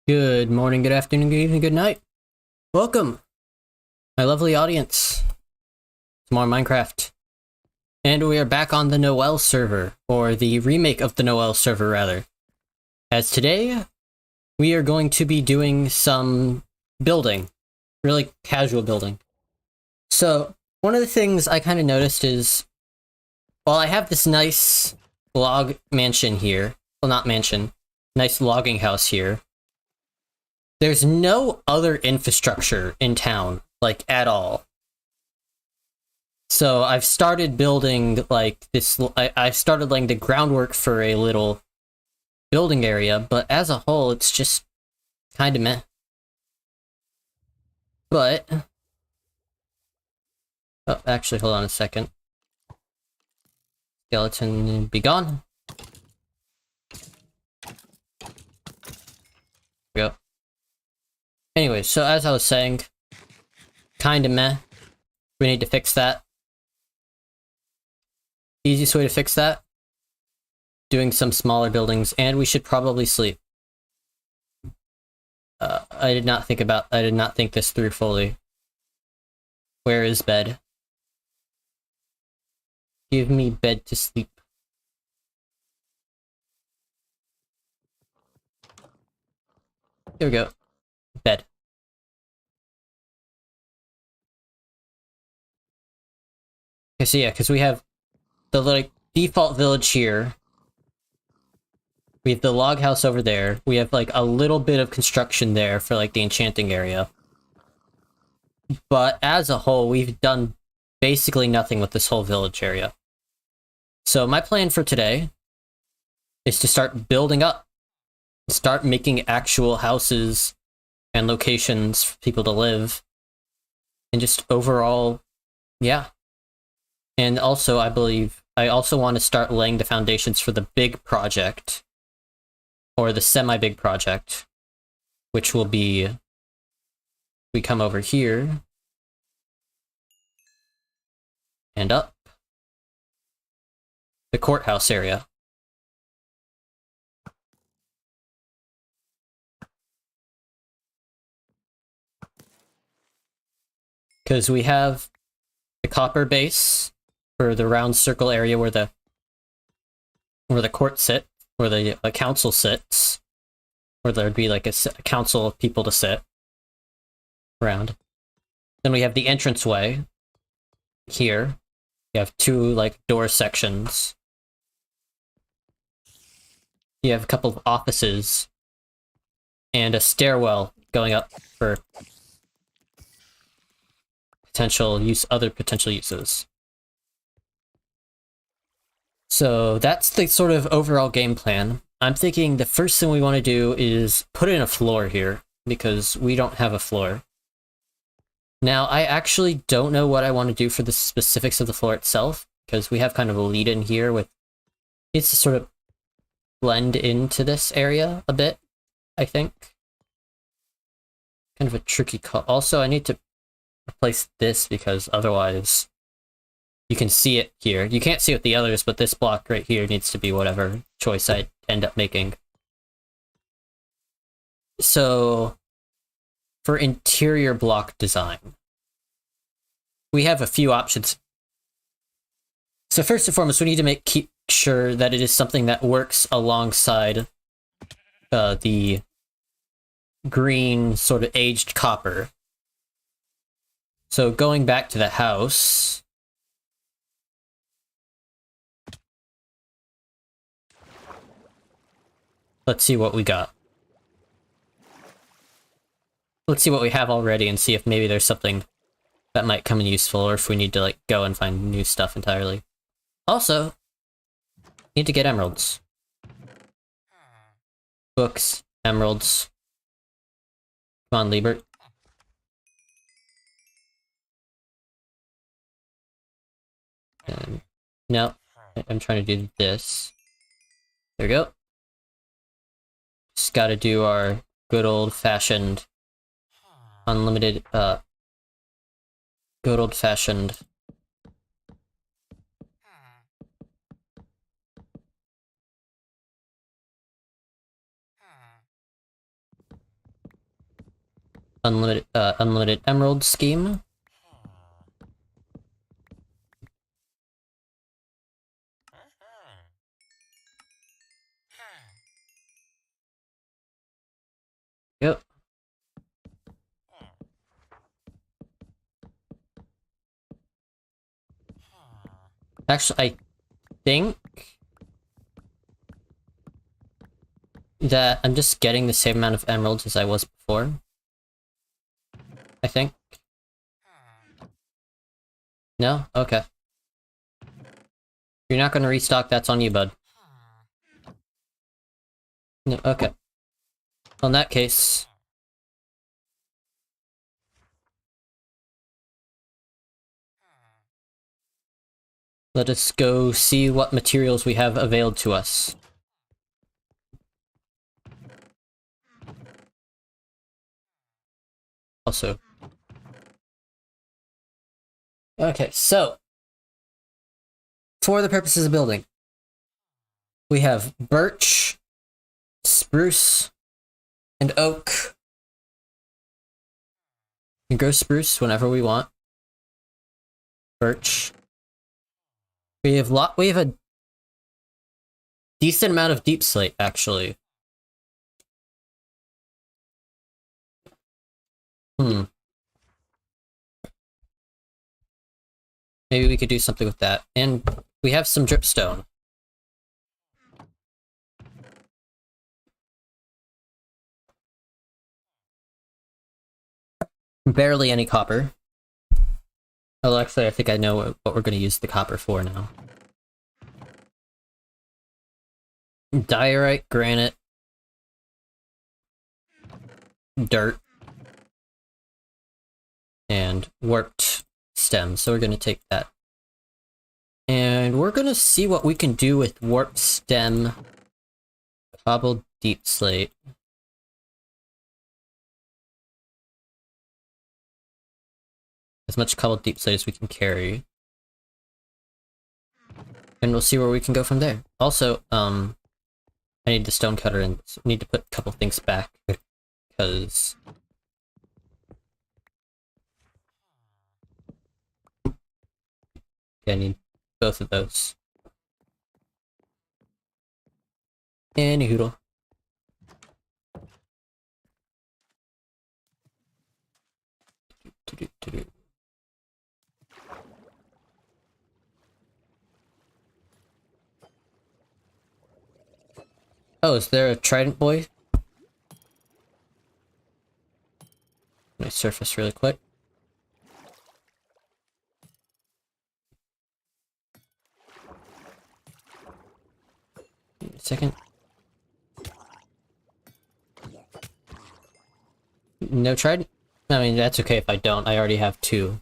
Good morning, good afternoon, good evening, good night. Welcome, my lovely audience, to more Minecraft. And we are back on the Noel server, or the remake of the Noel server, rather. As today, we are going to be doing some building. Really casual building. So, one of the things I kind of noticed is, while I have this nice log mansion here, well, not mansion, nice logging house here, there's no other infrastructure in town, like, at all. So I've started building, like, this, I've started laying the groundwork for a little building area, but as a whole, it's just kind of meh. But, oh, actually, hold on a second. Skeleton, be gone. There we go. Anyway, so as I was saying, kind of meh. We need to fix that. Easiest way to fix that? Doing some smaller buildings, and we should probably sleep. I did not think this through fully. Where is bed? Give me bed to sleep. There we go. Bed. Okay, so yeah, because we have the, like, default village here. We have the log house over there. We have, like, a little bit of construction there for, like, the enchanting area. But as a whole, we've done basically nothing with this whole village area. So my plan for today is to start building up. Start making actual houses and locations for people to live. And just overall, yeah. And also, I also want to start laying the foundations for the big project. Or the semi-big project. Which will be... we come over here. And up. The courthouse area. Because we have the copper base for the round circle area where the court sit, where the council sits, where there'd be like a council of people to sit around. Then we have the entranceway here. You have two, like, door sections. You have a couple of offices and a stairwell going up for other potential uses. So that's the sort of overall game plan. I'm thinking the first thing we want to do is put in a floor here, because we don't have a floor. Now, I actually don't know what I want to do for the specifics of the floor itself, because we have kind of a lead in here with... it's to sort of blend into this area a bit, I think. Kind of a tricky call. Also, I need to replace this, because otherwise... you can see it here. You can't see it with the others, but this block right here needs to be whatever choice I end up making. So, for interior block design, we have a few options. So first and foremost, we need to keep sure that it is something that works alongside the green sort of aged copper. So going back to the house... let's see what we got. Let's see what we have already and see if maybe there's something that might come in useful, or if we need to, like, go and find new stuff entirely. Also, need to get emeralds. Books, emeralds. Come on, Liebert. And, no, I'm trying to do this. There we go. Just gotta do our good old-fashioned unlimited, good old-fashioned unlimited emerald scheme. Yep. Actually, I think that I'm just getting the same amount of emeralds as I was before. I think. No? Okay. If you're not gonna restock, that's on you, bud. No, okay. Well, in that case... let us go see what materials we have availed to us. Also. Okay, so... for the purposes of building, we have birch, spruce, and oak. We can grow spruce whenever we want. Birch. We have a decent amount of deep slate, actually. Maybe we could do something with that. And we have some dripstone. Barely any copper. Oh, actually, I think I know what we're going to use the copper for now. Diorite, granite, dirt, and warped stem. So we're going to take that. And we're going to see what we can do with warped stem, cobbled deep slate. As much cobbled deep slate as we can carry. And we'll see where we can go from there. Also, I need the stone cutter and need to put a couple things back because I need both of those. Any hoodle. Oh, is there a trident boy? Let me surface really quick. Give me a second. No trident? I mean, that's okay if I don't. I already have two.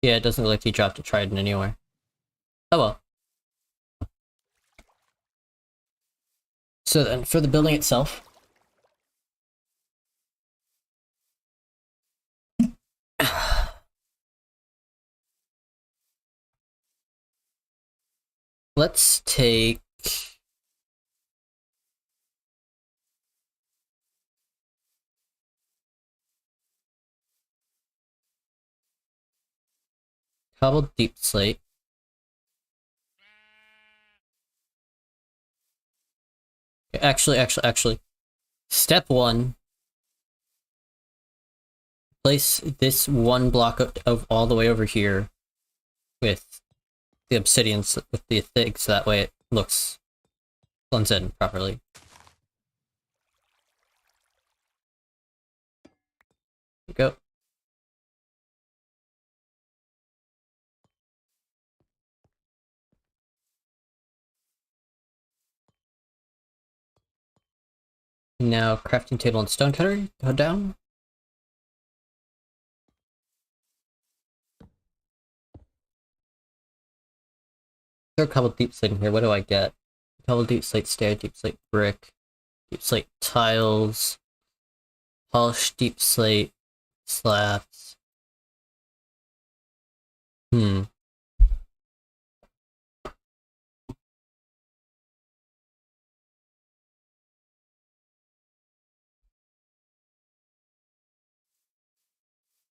Yeah, it doesn't look like he dropped a trident anywhere. Oh well. So then, for the building itself... let's take... cobbled deep slate. Actually. Step 1. Place this one block of all the way over here with the obsidians, with the things, so that way it blends in properly. There we go. Now, crafting table and stone cutter, go down. There are a couple deep slate in here. What do I get? A couple deep slate stair, deep slate brick, deep slate tiles, polished deep slate slabs.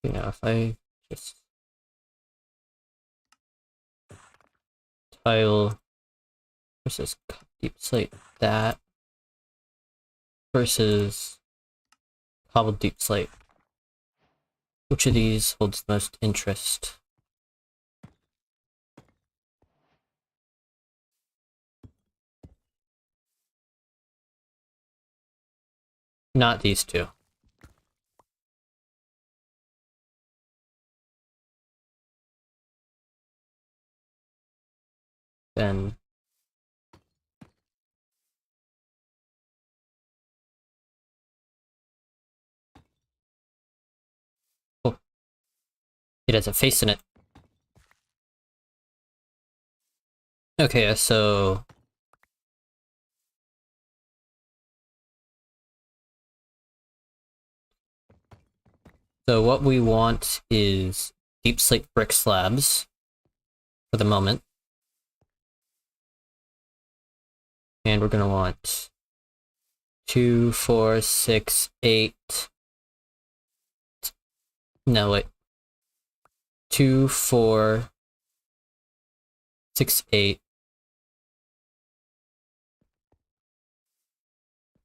You know, if I just tile versus deep slate that versus cobbled deep slate, which of these holds the most interest? Not these two. Then oh, it has a face in it. Okay, so what we want is deep slate brick slabs for the moment. And we're gonna want 2, 4, 6, 8. No, wait. 2, 4, 6, 8.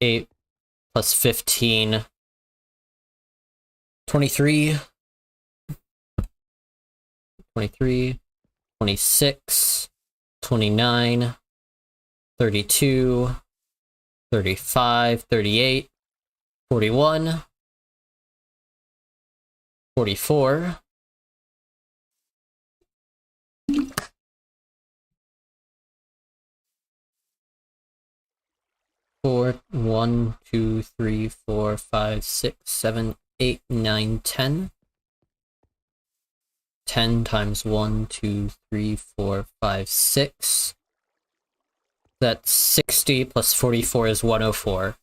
8 plus 15. 23. 23. 26. 29. 32. 35. 38. 41. 44. 1, 2, 3, 4, 5, 6, 7, 8, 9, 10. 10 times 1, 2, 3, 4, 5, 6. That's 60 plus 44 is 104.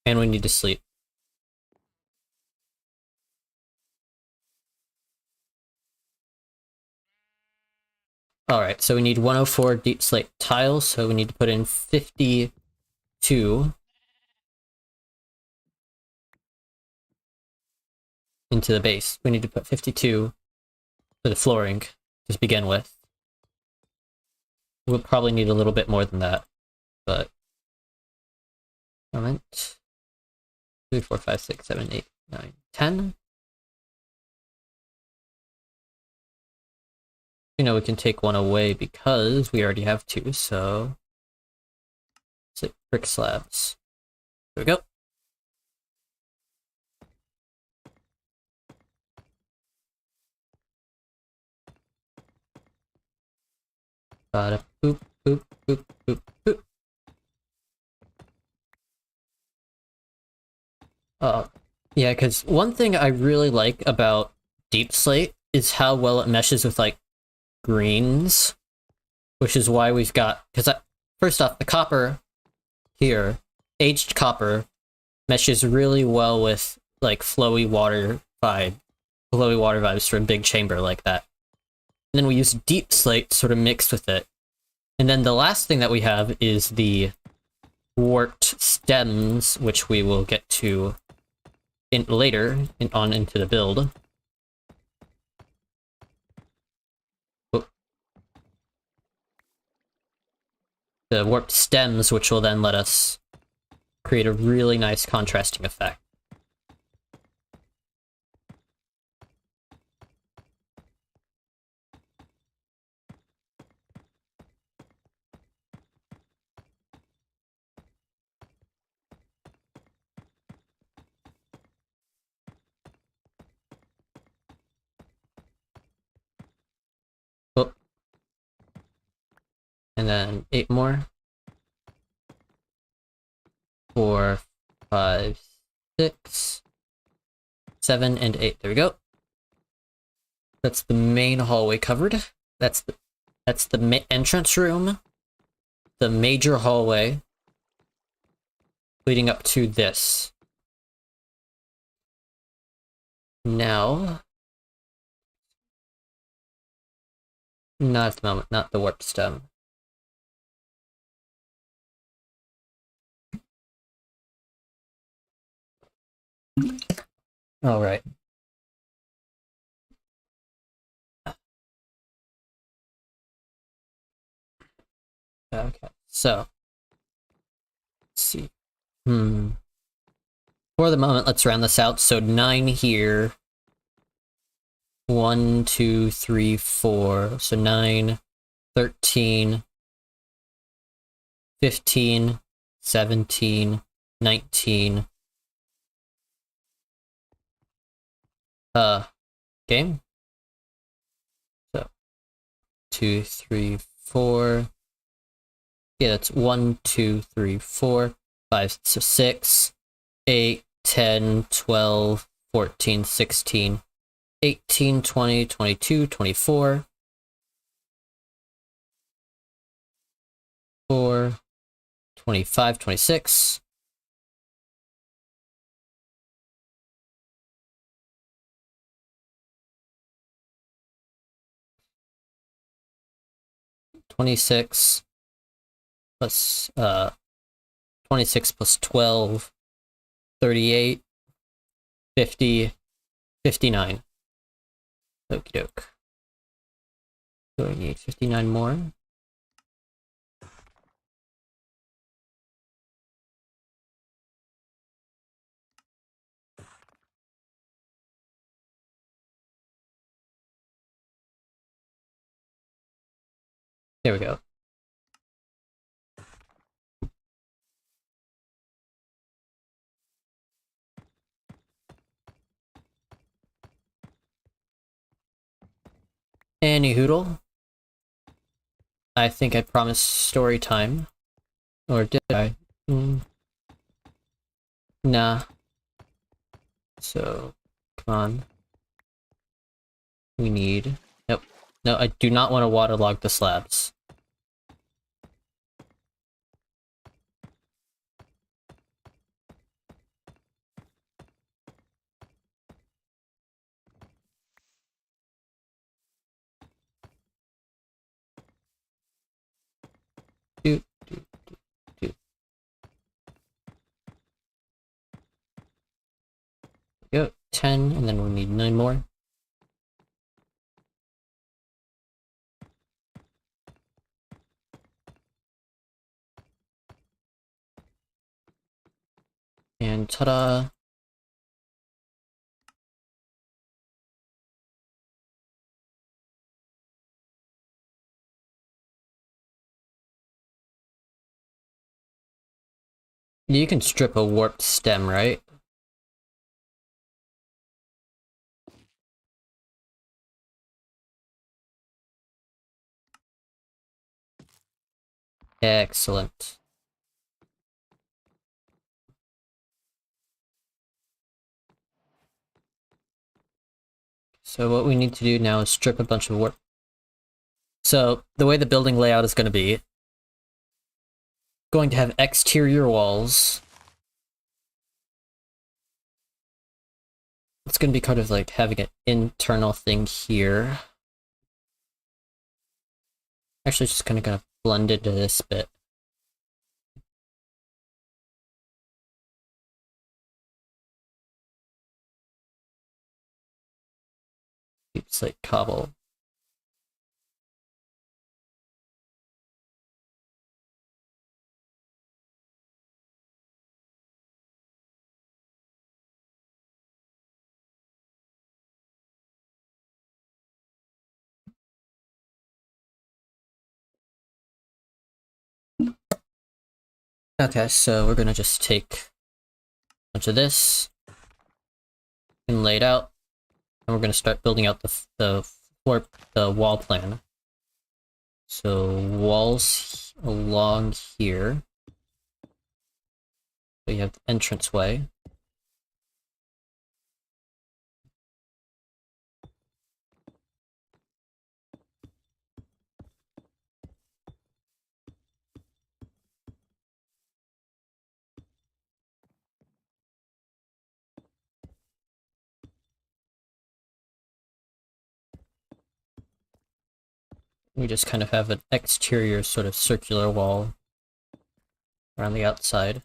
And we need to sleep. Alright, so we need 104 deep slate tiles, so we need to put in 52 into the base. We need to put 52 for the flooring to begin with. We'll probably need a little bit more than that, but moment. 3, 4, 5, 6, 7, 8, 9, 10. You know, we can take one away because we already have 2, so it's like brick slabs. There we go. Bada boop, boop, boop, boop, boop. Yeah, because one thing I really like about Deep Slate is how well it meshes with, like, greens, which is why we've got, because first off, the copper here, aged copper, meshes really well with, like, flowy water vibes for a big chamber like that. And then we use Deep Slate sort of mixed with it. And then the last thing that we have is the warped stems, which we will get to later on into the build. The warped stems, which will then let us create a really nice contrasting effect. Oh. And then 8 more. 4, 5, 6, 7, and 8. There we go. That's the main hallway covered. That's the entrance room, the major hallway leading up to this. Now, not at the moment, not the warp stem. All right. Okay, so let's see. For the moment, let's round this out. So 9 here. 1, 2, 3, 4. So 9, 13, 15, 17, 19. Game? So 2, 3, 4. Yeah, that's 1, 2, 3, 4, 5, so 6, 8, 10, 12, 14, 16, 18, 20, 22, 24, 4, 25, 26, 26 plus 26 plus 12, 38, 50, 59. Okie doke. So we need 59 more. There we go. Any hoodle. I think I promised story time. Or did I? Nah. So, come on. We need... Nope. No, I do not want to waterlog the slabs. Do, do, do. Go. 10, and then we need 9 more. And ta-da! You can strip a warped stem, right? Excellent. So what we need to do now is strip a bunch of warp. So the way the building layout is going to be, going to have exterior walls. It's going to be kind of like having an internal thing here. Actually, just kind of gonna blend into this bit. It's like cobble. Okay, so we're gonna just take a bunch of this and lay it out, and we're gonna start building out the wall plan. So walls along here. So you have the entranceway. We just kind of have an exterior sort of circular wall around the outside.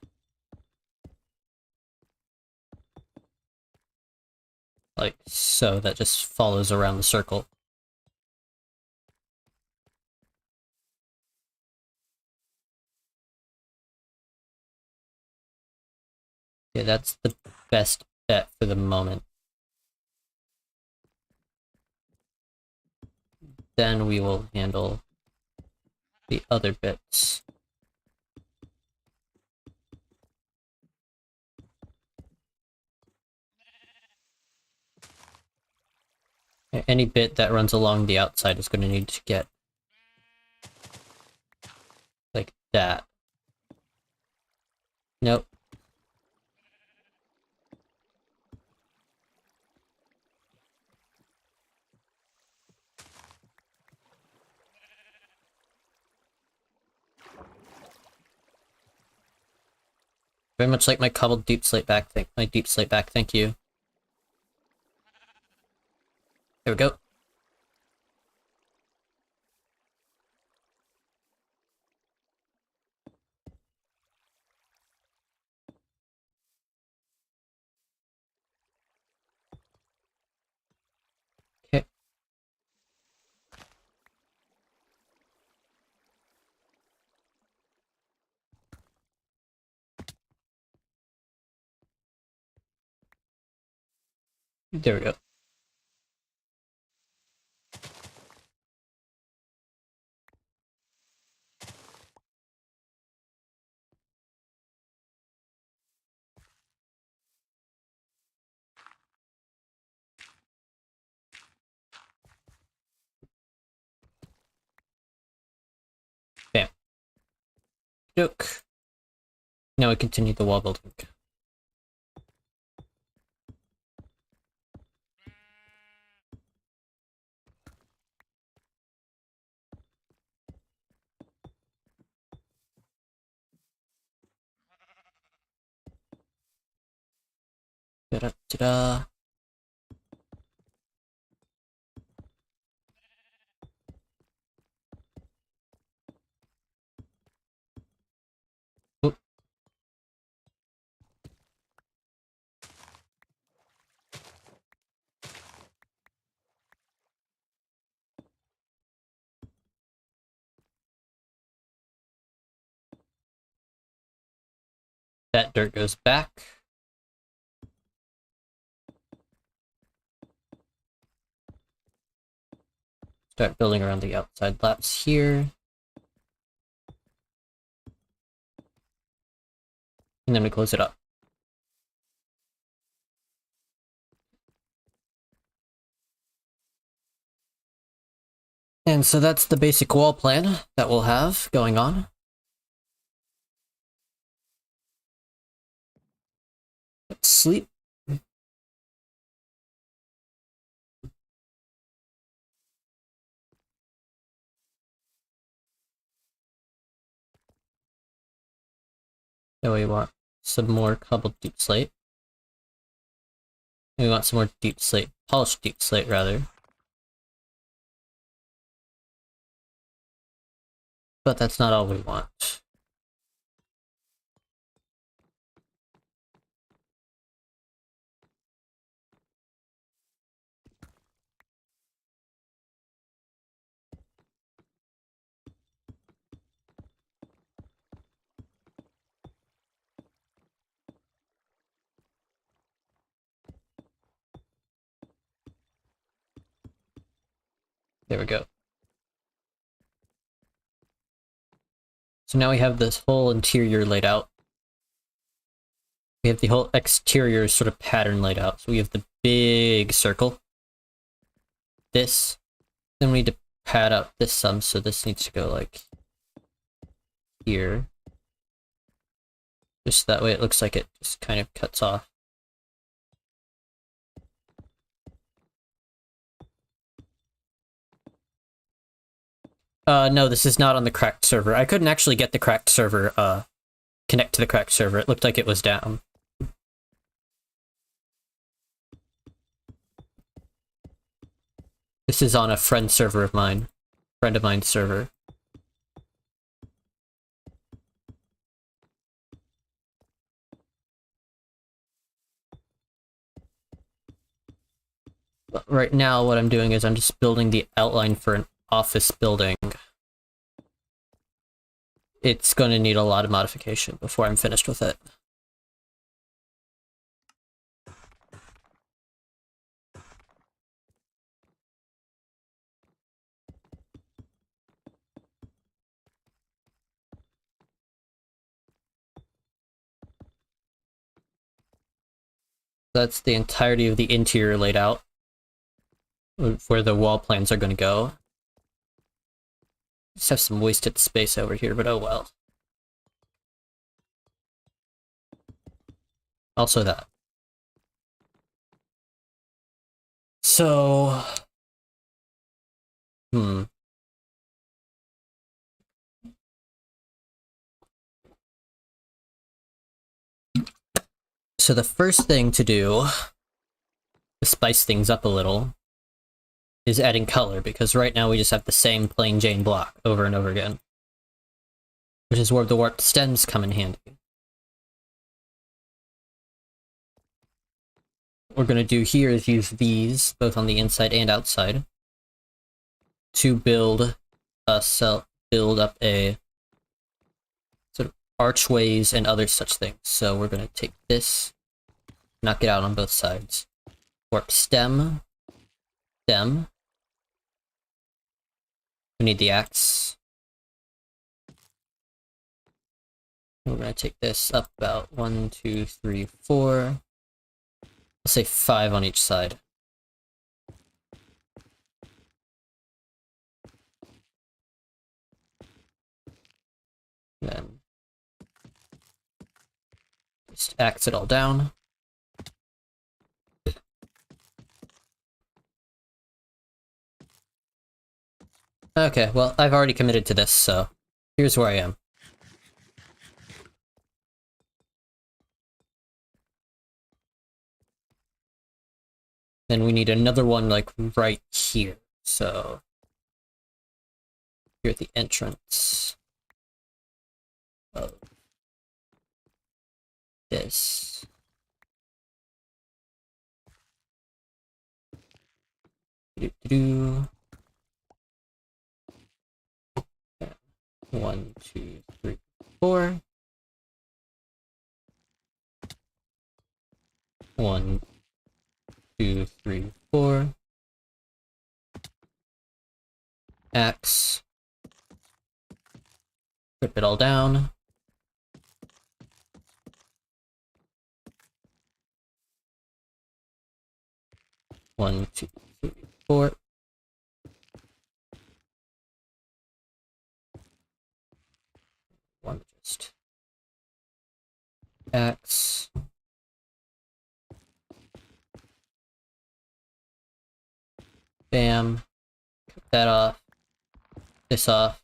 Like so, that just follows around the circle. Yeah, that's the best bet for the moment. Then we will handle the other bits. Any bit that runs along the outside is going to need to get like that. Nope. Very much like my cobbled deep slate back thing. My deep slate back, thank you. There we go. Okay. There we go. Bam. Joke. Now we continue the wall building. Ta-da-ta-da. Oop. That dirt goes back. Start building around the outside laps here. And then we close it up. And so that's the basic wall plan that we'll have going on. Let's sleep. Now we want some more cobbled deep slate. And we want some more deep slate, polished deep slate rather. But that's not all we want. There we go. So now we have this whole interior laid out. We have the whole exterior sort of pattern laid out. So we have the big circle. This. Then we need to pad out this some, so this needs to go like here. Just that way it looks like it just kind of cuts off. No, this is not on the cracked server. I couldn't actually get the cracked server, connect to the cracked server. It looked like it was down. This is on a friend server of mine. Friend of mine's server. But right now, what I'm doing is I'm just building the outline for an office building. It's going to need a lot of modification before I'm finished with it. That's the entirety of the interior laid out, where the wall plans are going to go. Just have some wasted space over here, but oh well. Also that. So... So the first thing to do, to spice things up a little, is adding color, because right now we just have the same plain Jane block over and over again. Which is where the warped stems come in handy. What we're going to do here is use these, both on the inside and outside, to build up a sort of archways and other such things. So we're going to take this, knock it out on both sides. Warp stem. We need the axe. We're going to take this up about 1, 2, 3, 4. I'll say 5 on each side. Then just axe it all down. Okay, well, I've already committed to this, so here's where I am. Then we need another one, like, right here. So, here at the entrance of this. Do-do-do. 1, 2, 3, 4. 1, 2, 3, 4. Axe. Rip it all down. One, two, three, 4. One just axe. Bam. Cut that off. This off.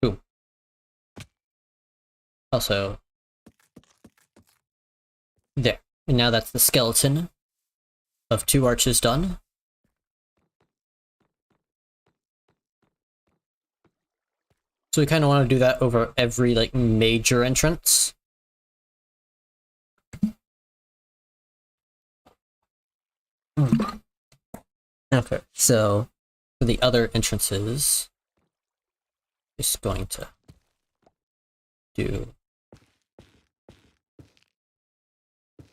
Boom. Also, there. And now that's the skeleton of 2 arches done. So we kind of want to do that over every, like, major entrance. Okay, so for the other entrances, just going to do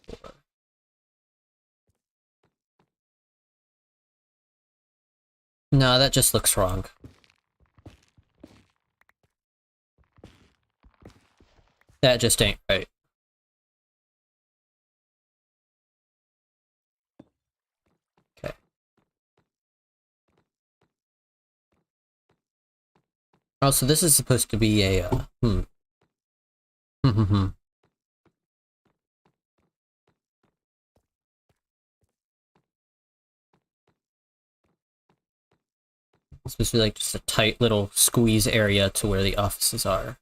4. No, that just looks wrong. That just ain't right. Okay. Oh, so this is supposed to be a, It's supposed to be like just a tight little squeeze area to where the offices are.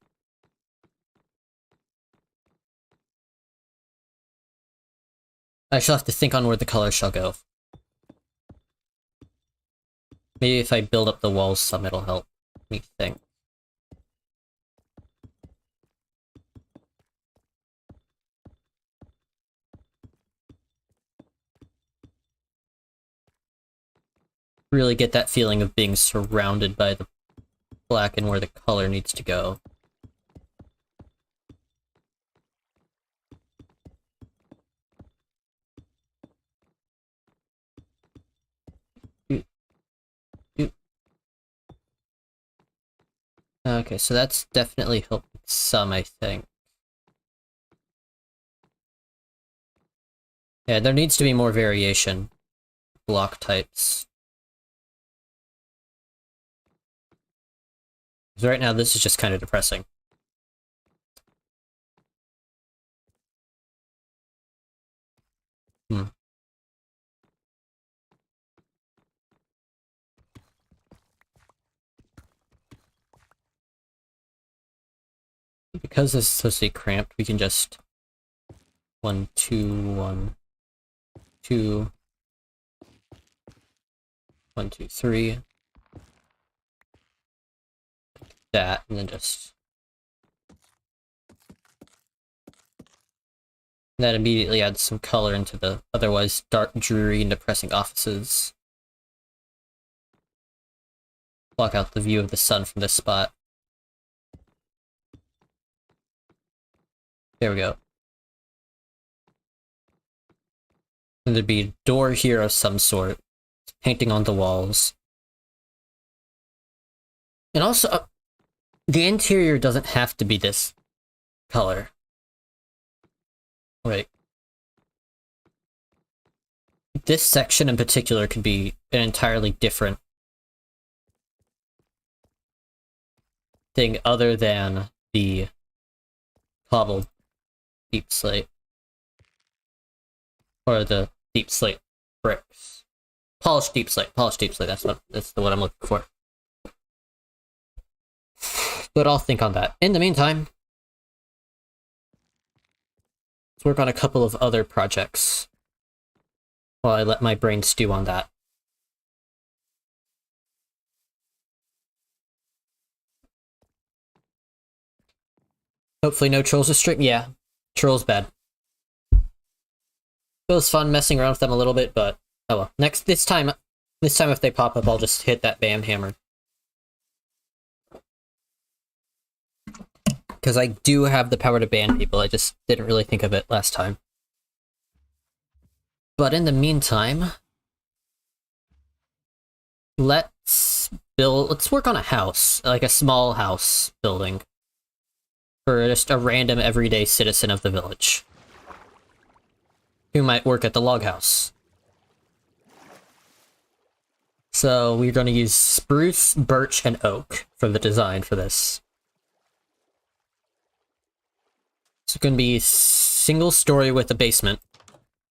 I shall have to think on where the color shall go. Maybe if I build up the walls some, it'll help me think. Really get that feeling of being surrounded by the black and where the color needs to go. Okay, so that's definitely helped some, I think. Yeah, there needs to be more variation. Block types. Because right now this is just kind of depressing. Because this is supposed to be cramped, we can just 1, 2, 1, 2, 1, 2, 3. That, and then just... That immediately adds some color into the otherwise dark, dreary, and depressing offices. Block out the view of the sun from this spot. There we go. And there'd be a door here of some sort. Painting on the walls. And also, the interior doesn't have to be this color. Right. This section in particular could be an entirely different thing other than the cobbled deep slate. Or the deep slate bricks. Polished deep slate, that's what I'm looking for. But I'll think on that. In the meantime, let's work on a couple of other projects while I let my brain stew on that. Hopefully no trolls to stream. Yeah, trolls bad. It was fun messing around with them a little bit, but oh well. This time if they pop up, I'll just hit that bam hammer. Because I do have the power to ban people, I just didn't really think of it last time. But in the meantime, let's work on a house, like a small house building. For just a random everyday citizen of the village. Who might work at the log house. So we're going to use spruce, birch, and oak for the design for this. It's going to be single story with a basement.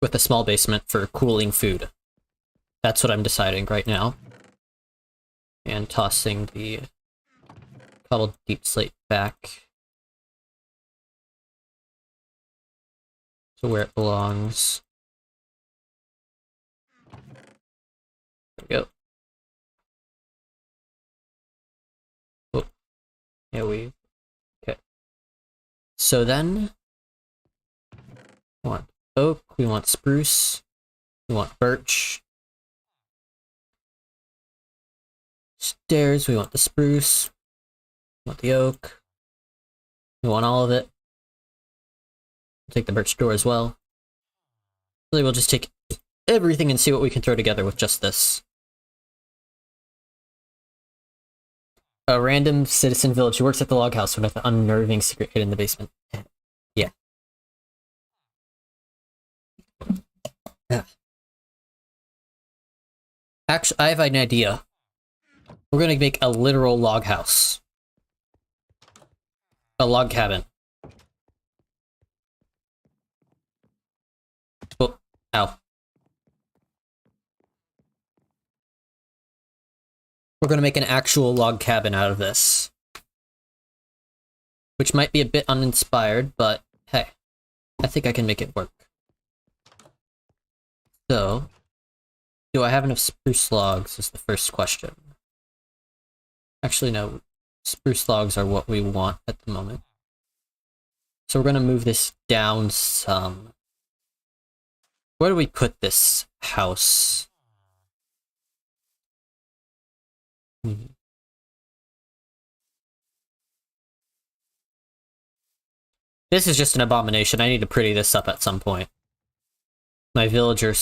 With a small basement for cooling food. That's what I'm deciding right now. And tossing the cobbled deep slate back to where it belongs. There we go. Oh, yeah, okay. So then, we want oak, we want spruce, we want birch. Stairs, we want the spruce, we want the oak, we want all of it. We'll take the birch door as well. Really, we'll just take everything and see what we can throw together with just this. A random citizen village who works at the log house with an unnerving secret hidden in the basement. Yeah. Actually, I have an idea. We're gonna make a literal log house. A log cabin. Oh, ow. We're gonna make an actual log cabin out of this. Which might be a bit uninspired, but hey, I think I can make it work. So, do I have enough spruce logs is the first question. Actually, no. Spruce logs are what we want at the moment. So we're gonna move this down some. Where do we put this house? This is just an abomination. I need to pretty this up at some point. My villager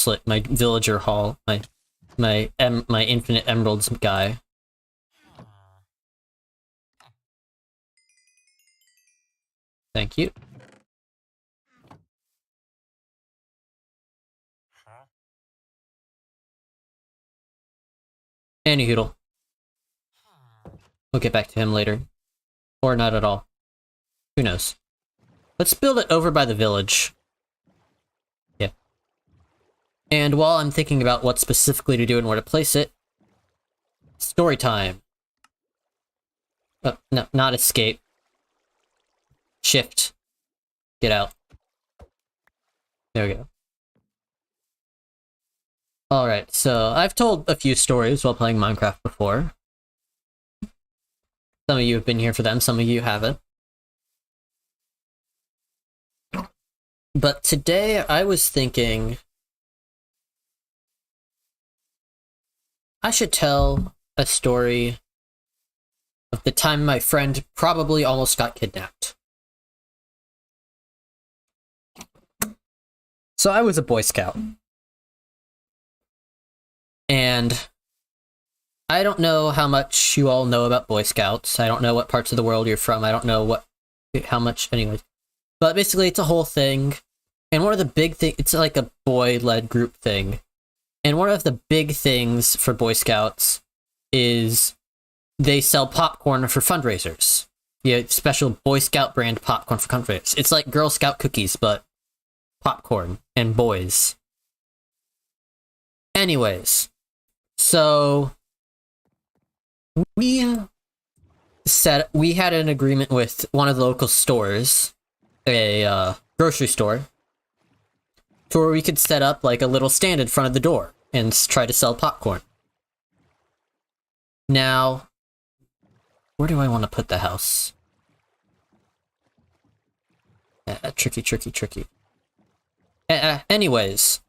hall, my infinite emeralds guy. Thank you. Anyhoodle. We'll get back to him later. Or not at all. Who knows? Let's build it over by the village. Yeah. And while I'm thinking about what specifically to do and where to place it, story time. Oh, no, not escape. Shift. Get out. There we go. Alright, so I've told a few stories while playing Minecraft before. Some of you have been here for them, some of you haven't. But today I was thinking I should tell a story of the time my friend probably almost got kidnapped. So I was a Boy Scout. And I don't know how much you all know about Boy Scouts. I don't know what parts of the world you're from. I don't know how much, anyways. But basically, it's a whole thing. And one of the big things, it's like a boy-led group thing. And one of the big things for Boy Scouts is they sell popcorn for fundraisers. Yeah, special Boy Scout brand popcorn for fundraisers. It's like Girl Scout cookies, but popcorn and boys. Anyways, so we had an agreement with one of the local stores, a grocery store, to where we could set up like a little stand in front of the door and try to sell popcorn. Now, where do I want to put the house? Tricky. Anyways,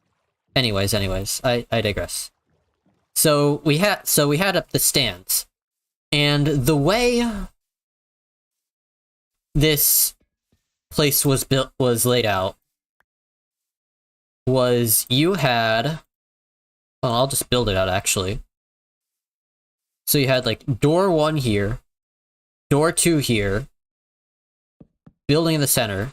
I digress. So we had up the stands, and the way this place was laid out was you had, well, I'll just build it out actually. So you had like door 1 here, door 2 here, building in the center,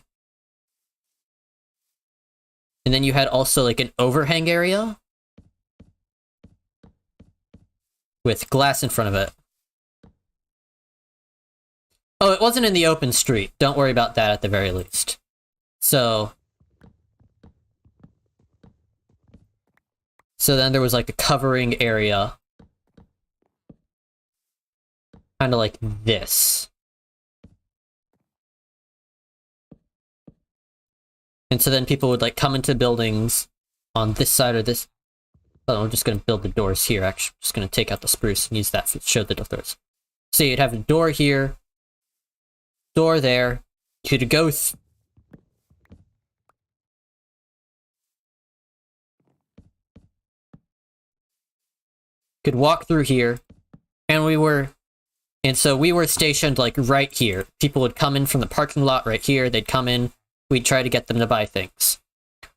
and then you had also like an overhang area with glass in front of it. Oh, it wasn't in the open street. Don't worry about that at the very least. So then there was like a covering area, kind of like this. And so then people would like come into buildings on this side or this. Oh, I'm just going to build the doors here. Actually, I'm just going to take out the spruce and use that to show the doors. So you'd have a door here, door there. You could go could walk through here, and so we were stationed like right here. People would come in from the parking lot right here. They'd come in. We'd try to get them to buy things.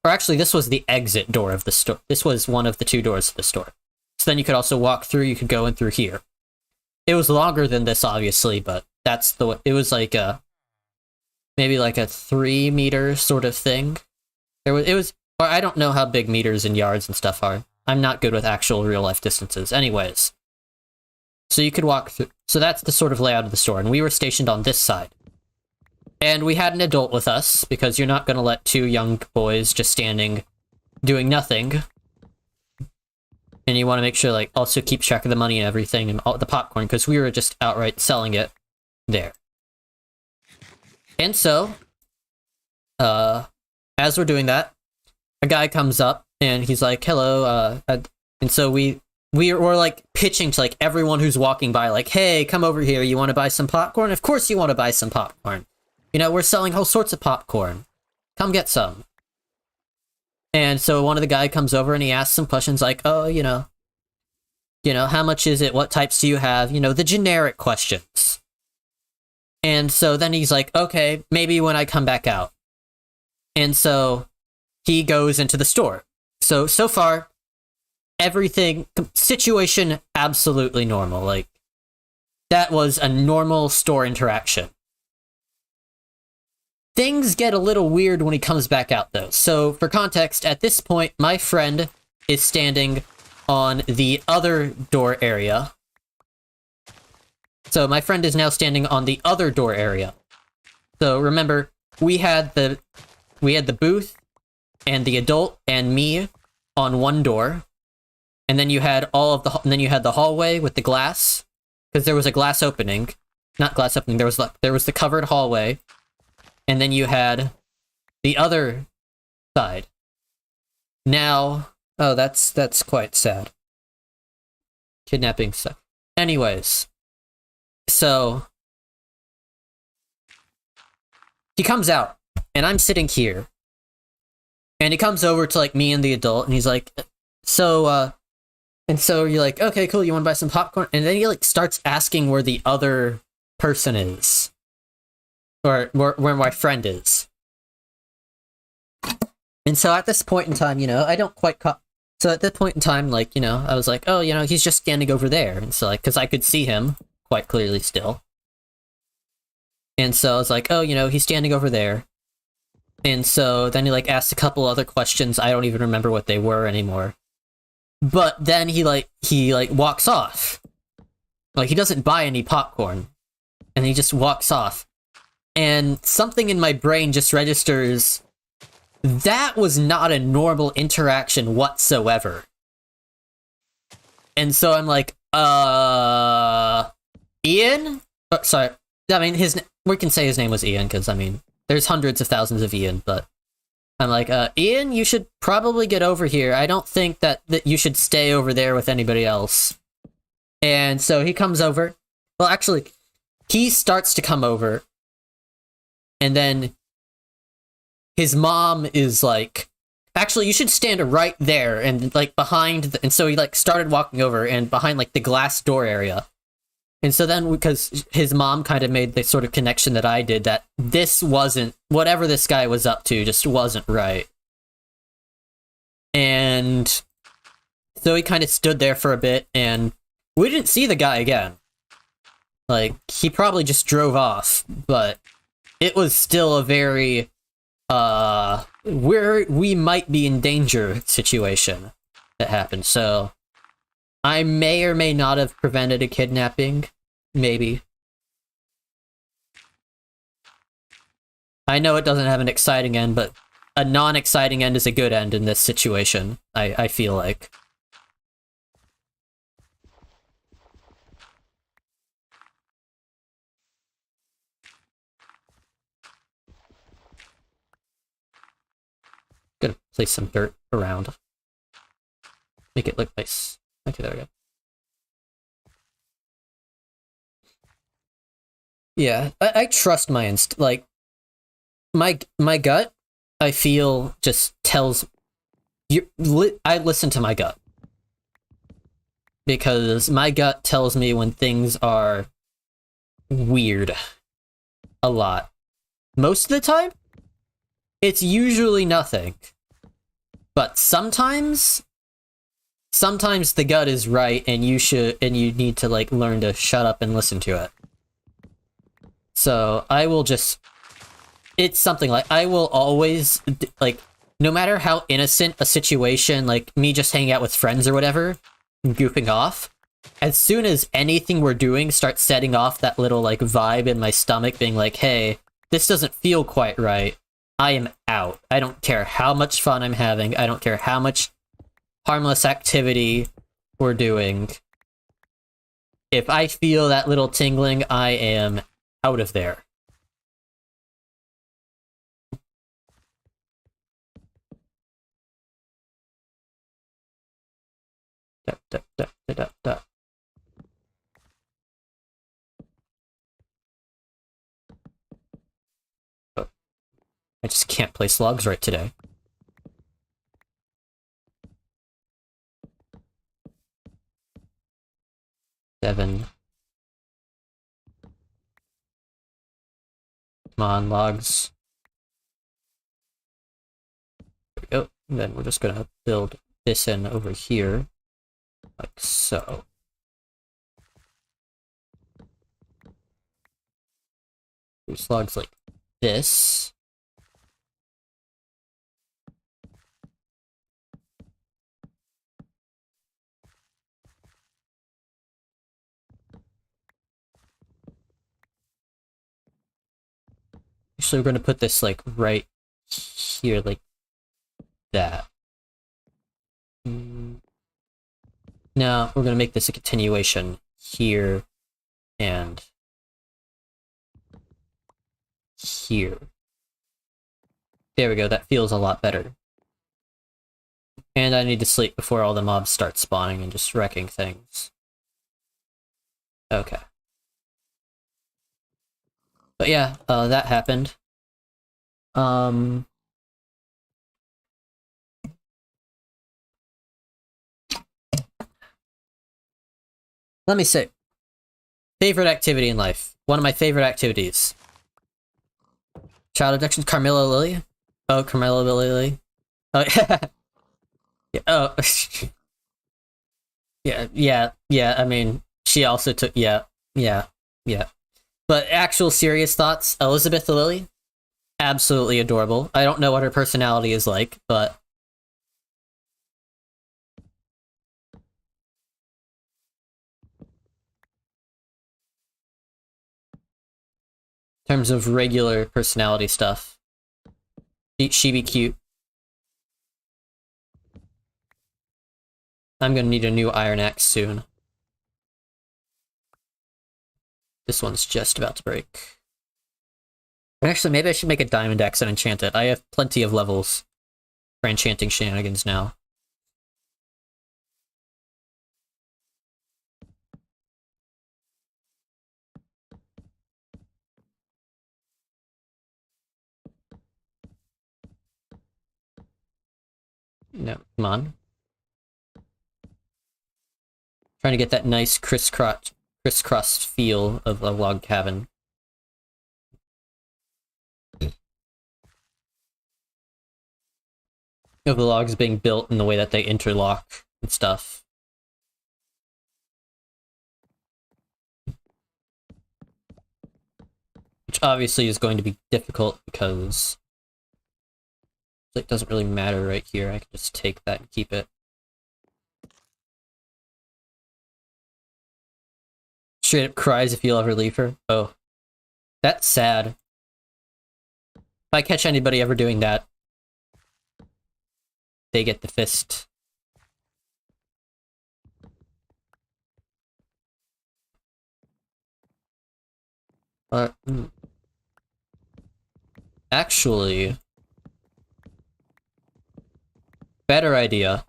Or actually, this was the exit door of the store. This was one of the 2 doors of the store. So then you could also walk through. You could go in through here. It was longer than this, obviously, but that's the way. It was like maybe like a 3 meter sort of thing. Or I don't know how big meters and yards and stuff are. I'm not good with actual real life distances. Anyways. So you could walk through. So that's the sort of layout of the store. And we were stationed on this side. And we had an adult with us, because you're not going to let 2 young boys just standing, doing nothing. And you want to make sure, like, also keep track of the money and everything, and all the popcorn, because we were just outright selling it there. And so, as we're doing that, a guy comes up, and he's like, hello, and so we're like pitching to like everyone who's walking by, like, hey, come over here, you want to buy some popcorn? Of course you want to buy some popcorn. You know, we're selling all sorts of popcorn. Come get some. And so one of the guy comes over and he asks some questions like, oh, you know, how much is it? What types do you have? You know, the generic questions. And so then he's like, okay, maybe when I come back out. And so he goes into the store. So far, everything, situation absolutely normal. Like, that was a normal store interaction. things get a little weird when he comes back out, though. So, for context, at this point, my friend is standing on the other door area. So, my friend is now standing on the other door area. So, remember, we had the booth and the adult and me on one door. And then you had the hallway with the glass, because there was a glass opening. Not glass opening, there was the covered hallway. And then you had the other side. Now, oh, that's quite sad. Kidnapping stuff. Anyways, so he comes out, and I'm sitting here. And he comes over to, like, me and the adult, and he's like, so you're like, okay, cool, you want to buy some popcorn? And then he, like, starts asking where the other person is. Or where my friend is. And so at this point in time, I don't quite so at this point in time, like, I was like, oh, he's just standing over there. And so, like, because I could see him quite clearly still. And so I was like, oh, he's standing over there. And so then he, like, asked a couple other questions. I don't even remember what they were anymore. But then he walks off. Like, he doesn't buy any popcorn. And he just walks off. And something in my brain just registers, that was not a normal interaction whatsoever. And so I'm like, Ian? Oh, sorry. I mean, we can say his name was Ian, because, I mean, there's hundreds of thousands of Ian, but I'm like, Ian, you should probably get over here. I don't think that you should stay over there with anybody else. And so he comes over. Well, actually, he starts to come over. And then his mom is like, actually, you should stand right there and, like, behind and so he, like, started walking over and behind, like, the glass door area. And so then, because his mom kind of made the sort of connection that I did, that this wasn't, whatever this guy was up to just wasn't right. And so he kind of stood there for a bit, and we didn't see the guy again. Like, he probably just drove off, but it was still a very, we might be in danger situation that happened. So I may or may not have prevented a kidnapping. Maybe. I know it doesn't have an exciting end, but a non-exciting end is a good end in this situation, I feel like. Gonna place some dirt around. Make it look nice. Okay, there we go. Yeah, I trust my like, my gut, I feel, just tells you. I listen to my gut. Because my gut tells me when things are weird. A lot. Most of the time, it's usually nothing. But sometimes the gut is right, and you need to, like, learn to shut up and listen to it. So I will just, it's something like, I will always, like, no matter how innocent a situation, like me just hanging out with friends or whatever, goofing off, as soon as anything we're doing starts setting off that little, like, vibe in my stomach being like, hey, this doesn't feel quite right, I am out. I don't care how much fun I'm having, I don't care how much harmless activity we're doing. If I feel that little tingling, I am out of there. Oh, I just can't place logs right today. Seven. Come on, logs. There we go. And then we're just gonna build this in over here. Like so. These logs like this. Actually, we're gonna put this, like, right here, like that. No, we're gonna make this a continuation here and here. There we go, that feels a lot better. And I need to sleep before all the mobs start spawning and just wrecking things. Okay. But yeah, that happened. Let me say, favorite activity in life. One of my favorite activities. Child abduction, Carmilla Lily. Oh, Carmilla Lily. Oh, yeah. Oh. yeah, I mean, she also took, yeah. But actual serious thoughts, Elizabeth the Lily, absolutely adorable. I don't know what her personality is like, but in terms of regular personality stuff, she be cute. I'm gonna need a new iron axe soon. This one's just about to break. Actually, maybe I should make a diamond axe and enchant it. I have plenty of levels for enchanting shenanigans now. No, come on. Trying to get that nice crisscrossed feel of a log cabin. Of the logs being built in the way that they interlock and stuff. Which obviously is going to be difficult because it doesn't really matter right here. I can just take that and keep it. Straight up cries if you'll ever leave her. Oh. That's sad. If I catch anybody ever doing that, they get the fist. Actually, better idea.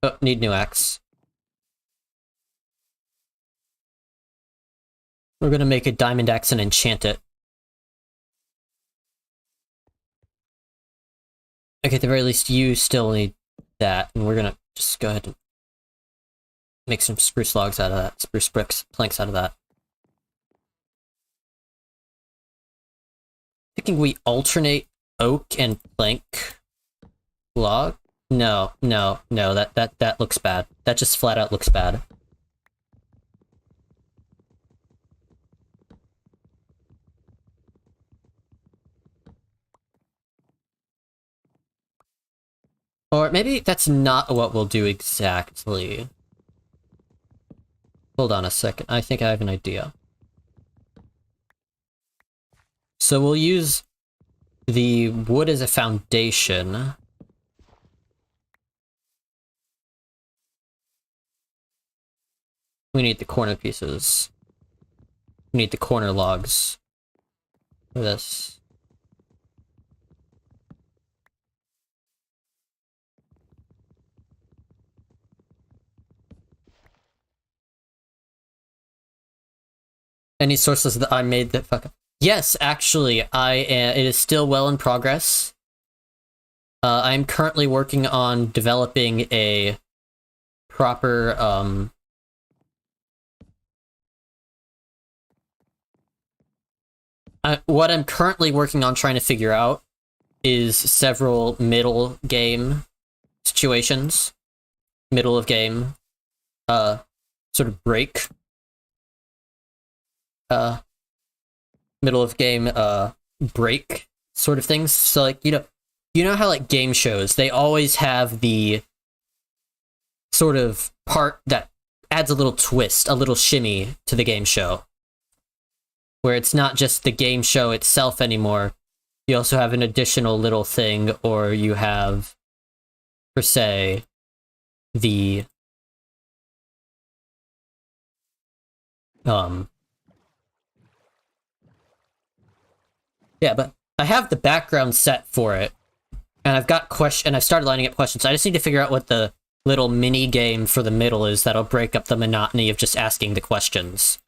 Oh, need new axe. We're gonna make a diamond axe and enchant it. Okay, at the very least, you still need that, and we're gonna just go ahead and make some spruce logs out of that, spruce planks out of that. Thinking we alternate oak and plank log? No, that looks bad. That just flat out looks bad. Or maybe that's not what we'll do exactly. Hold on a second, I think I have an idea. So we'll use the wood as a foundation. We need the corner pieces. We need the corner logs for this. Any sources that I made that fuck up? Yes, actually, it is still well in progress. I'm currently working on developing a proper, what I'm currently working on trying to figure out is several middle game situations. Middle of game, sort of break. Middle of game, break sort of things. So, like, you know how, like, game shows, they always have the sort of part that adds a little twist, a little shimmy to the game show, where it's not just the game show itself anymore. You also have an additional little thing, or you have, per se, the yeah, but I have the background set for it, and I've got and I've started lining up questions. I just need to figure out what the little mini game for the middle is that'll break up the monotony of just asking the questions.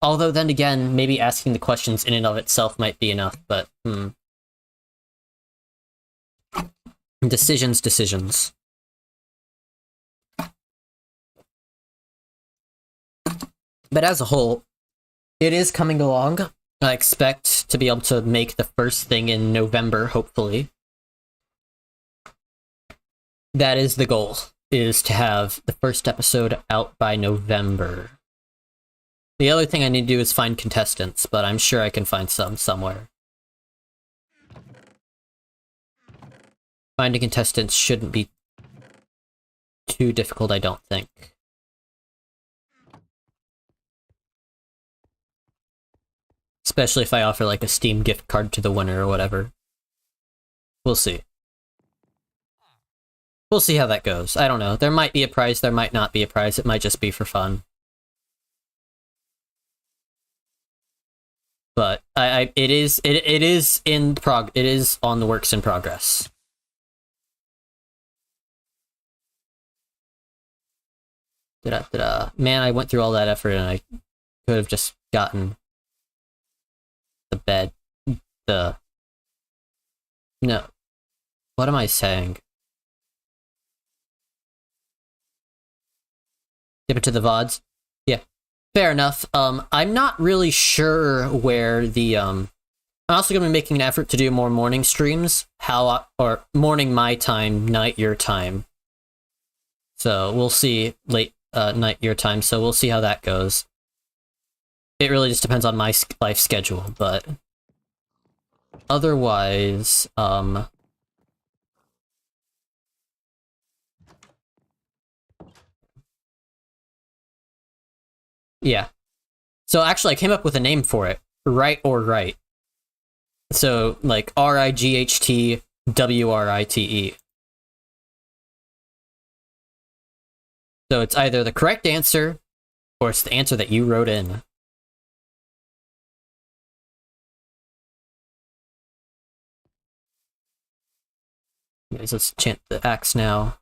Although then again, maybe asking the questions in and of itself might be enough, but Decisions. But as a whole, it is coming along. I expect to be able to make the first thing in November, hopefully. That is the goal, is to have the first episode out by November. The other thing I need to do is find contestants, but I'm sure I can find some somewhere. Finding contestants shouldn't be too difficult, I don't think. Especially if I offer like a Steam gift card to the winner or whatever. We'll see. We'll see how that goes. I don't know. There might be a prize, there might not be a prize. It might just be for fun. But it is on the works in progress. Man, I went through all that effort and I could have just gotten the bed. No. What am I saying? Dip it to the VODs? Yeah. Fair enough. I'm not really sure where the, I'm also going to be making an effort to do more morning streams. Or morning my time, night your time. So we'll see, late night your time, so we'll see how that goes. It really just depends on my life schedule, but otherwise, yeah. So actually, I came up with a name for it. Right or Right. So, like, RIGHTWRITE. So it's either the correct answer, or it's the answer that you wrote in. Anyways, let's chant the axe now.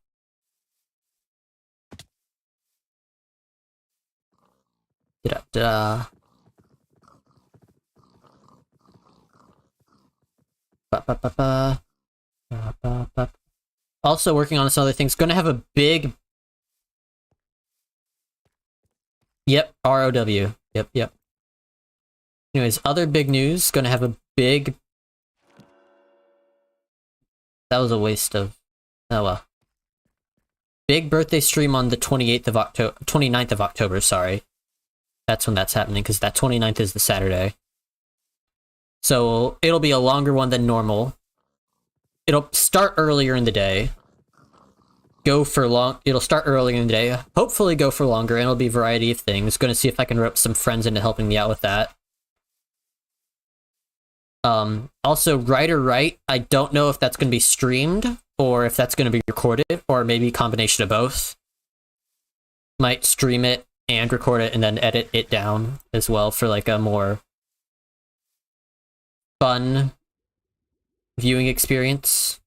Da-da-da. Ba-ba-ba-ba. Ba-ba-ba. Also working on some other things. Gonna have a big... Yep, ROW. Yep. Anyways, other big news. Gonna have a big... That was a waste of... Oh well. Big birthday stream on the 28th of October... 29th of October, sorry. That's when that's happening, because that 29th is the Saturday. So, it'll be a longer one than normal. It'll start earlier in the day. It'll start earlier in the day. Hopefully go for longer, and it'll be a variety of things. Gonna see if I can rope some friends into helping me out with that. Also, Right or Right, I don't know if that's gonna be streamed, or if that's gonna be recorded, or maybe a combination of both. Might stream it and record it and then edit it down as well for like a more fun viewing experience.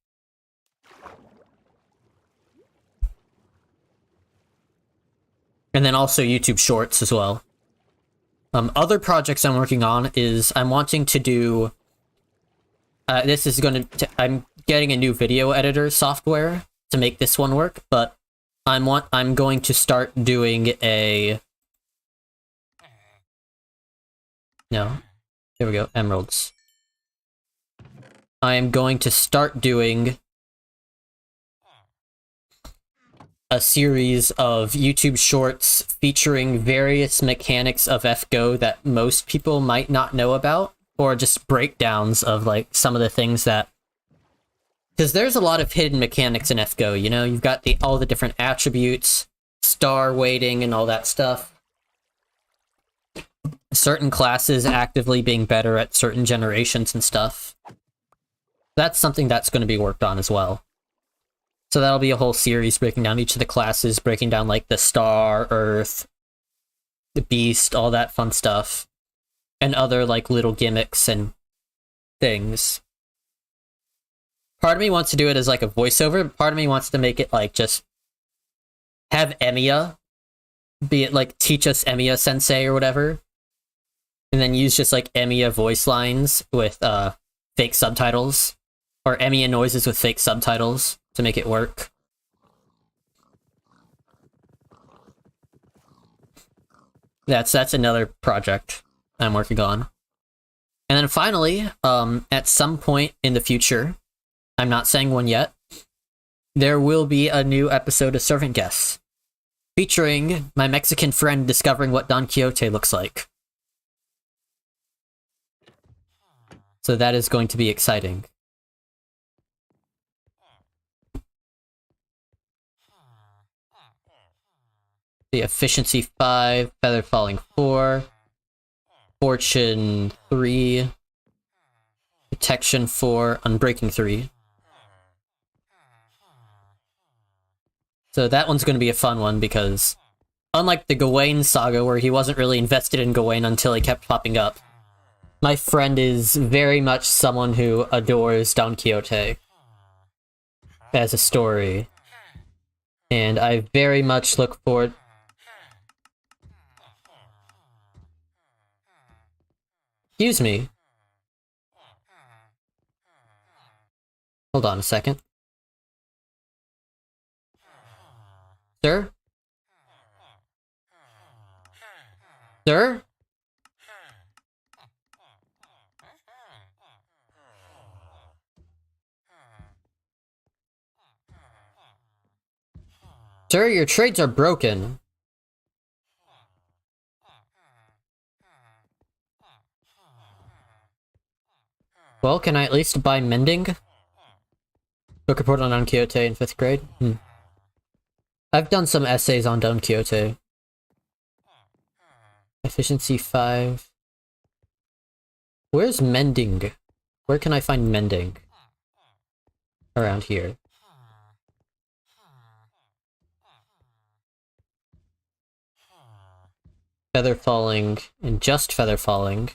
And then also YouTube Shorts as well. Other projects I'm working on is I'm wanting to do... I'm getting a new video editor software to make this one work, but I'm going to start doing a... No. There we go, emeralds. I am going to start doing a series of YouTube shorts featuring various mechanics of FGO that most people might not know about, or just breakdowns of like some of the things that... Because there's a lot of hidden mechanics in FGO, you know? You've got all the different attributes, star weighting and all that stuff. Certain classes actively being better at certain generations and stuff. That's something that's going to be worked on as well. So that'll be a whole series breaking down each of the classes, breaking down like the star, earth, the beast, all that fun stuff. And other like little gimmicks and things. Part of me wants to do it as like a voiceover, but part of me wants to make it like just have Emiya, be it like teach us Emiya sensei or whatever, and then use just like Emiya voice lines with fake subtitles, or Emiya noises with fake subtitles to make it work. That's another project I'm working on. And then finally, at some point in the future, I'm not saying when yet, there will be a new episode of Servant Guests, featuring my Mexican friend discovering what Don Quixote looks like. So that is going to be exciting. The efficiency 5, feather falling 4, fortune 3, protection 4, unbreaking 3. So that one's going to be a fun one because, unlike the Gawain saga where he wasn't really invested in Gawain until he kept popping up, my friend is very much someone who adores Don Quixote as a story. And I very much look forward... Excuse me. Hold on a second. Sir? Sir? Sir, your trades are broken. Well, can I at least buy mending? Book report on Don Quixote in 5th grade? I've done some essays on Don Quixote. Efficiency 5. Where's mending? Where can I find mending? Around here. Feather falling, and just feather falling.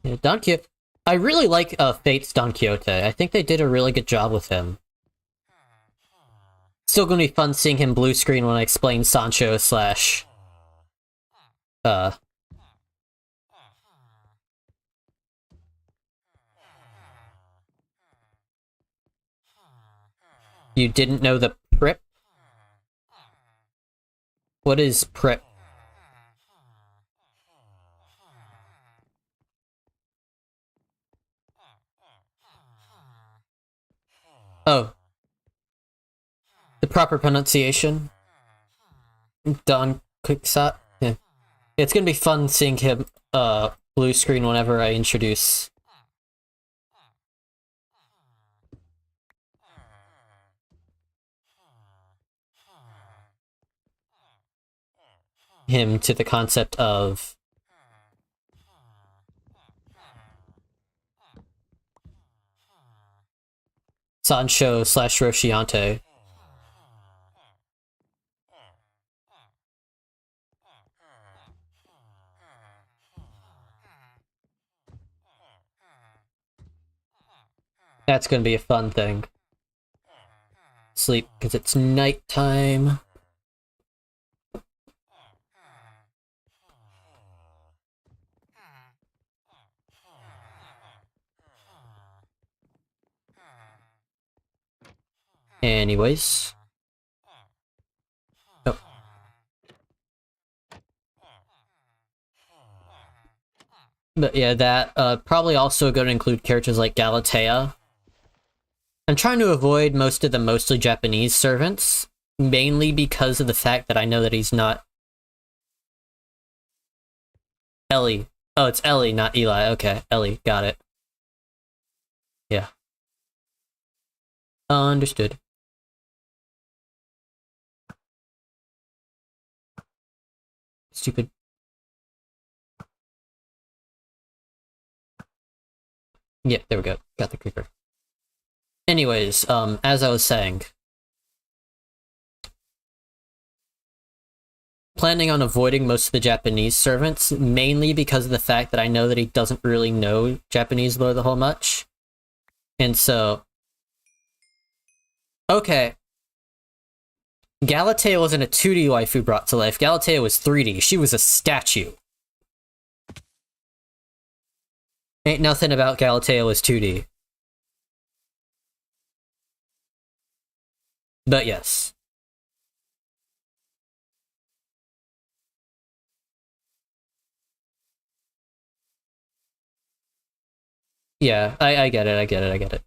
Yeah, Don Quixote. I really like Fate's Don Quixote. I think they did a really good job with him. Still gonna be fun seeing him blue screen when I explain Sancho slash... You didn't know the Prip? What is Prip? Oh. The proper pronunciation? Don Quixote? Yeah. It's gonna be fun seeing him, blue screen whenever I introduce... him to the concept of... Sancho slash Rosciante. That's gonna be a fun thing. Sleep, because it's nighttime. Anyways. Oh. But yeah, that probably also going to include characters like Galatea. I'm trying to avoid most of the mostly Japanese servants, mainly because of the fact that I know that he's not... Ellie. Oh, it's Ellie, not Eli. Okay, Ellie, got it. Yeah. Understood. stupid. Yep, there we go. Got the creeper. Anyways, as I was saying, planning on avoiding most of the Japanese servants, mainly because of the fact that I know that he doesn't really know Japanese lore the whole much. And so... Okay. Galatea wasn't a 2D waifu brought to life. Galatea was 3D. She was a statue. Ain't nothing about Galatea was 2D. But yes. Yeah, I get it, I get it, I get it.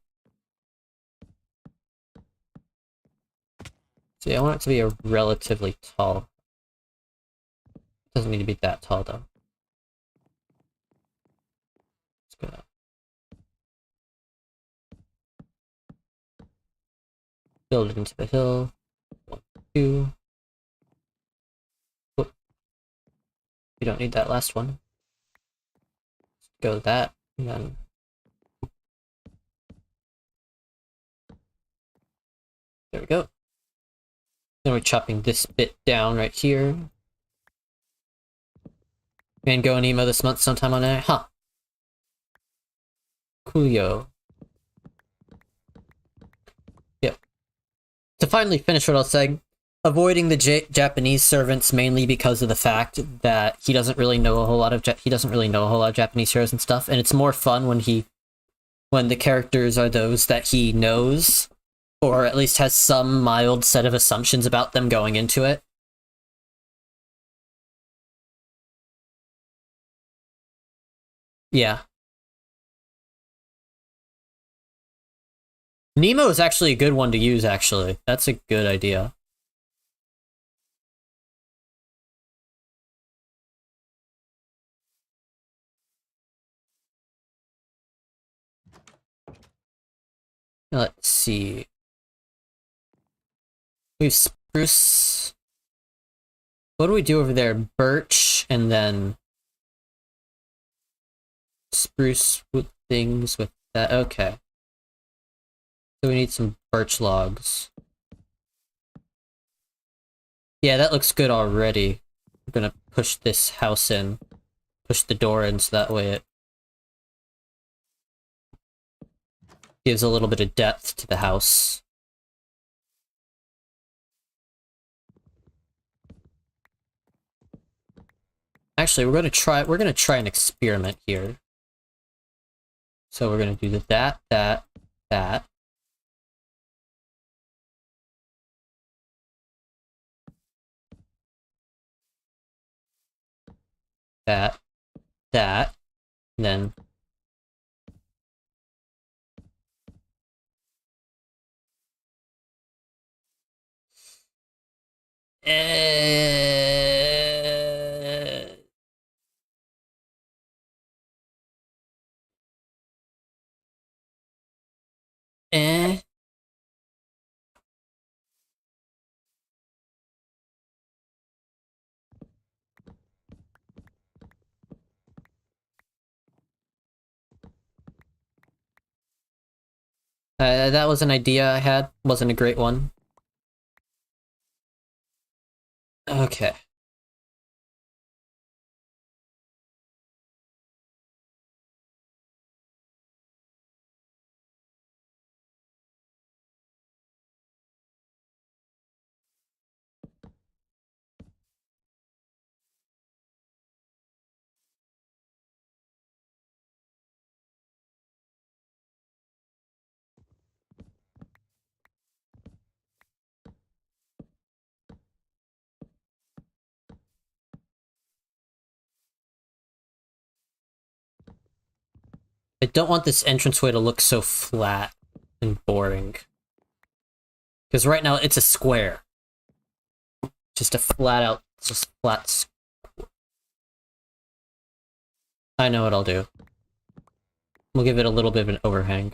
See, I want it to be a relatively tall. Doesn't need to be that tall, though. Let's go. Build it into the hill. 1, 2. Whoop. We don't need that last one. Let's go with that, and then... There we go. Then we're chopping this bit down right here. And go and emo this month sometime on air. Huh. Coolio. Yep. To finally finish what I was saying, avoiding the Japanese servants mainly because of the fact that he doesn't really know a whole lot of Japanese heroes and stuff, and it's more fun when the characters are those that he knows, or at least has some mild set of assumptions about them going into it. Yeah. Nemo is actually a good one to use, actually. That's a good idea. Let's see. We have spruce. What do we do over there? Birch, and then... spruce with things with that. Okay. So we need some birch logs. Yeah, that looks good already. I'm gonna push this house in. Push the door in so that way it gives a little bit of depth to the house. Actually, we're gonna try an experiment here. So we're gonna do that, that. That, and then eh. That was an idea I had. Wasn't a great one. Okay. I don't want this entranceway to look so flat and boring. Because right now it's a square. Just a just flat. I know what I'll do. We'll give it a little bit of an overhang.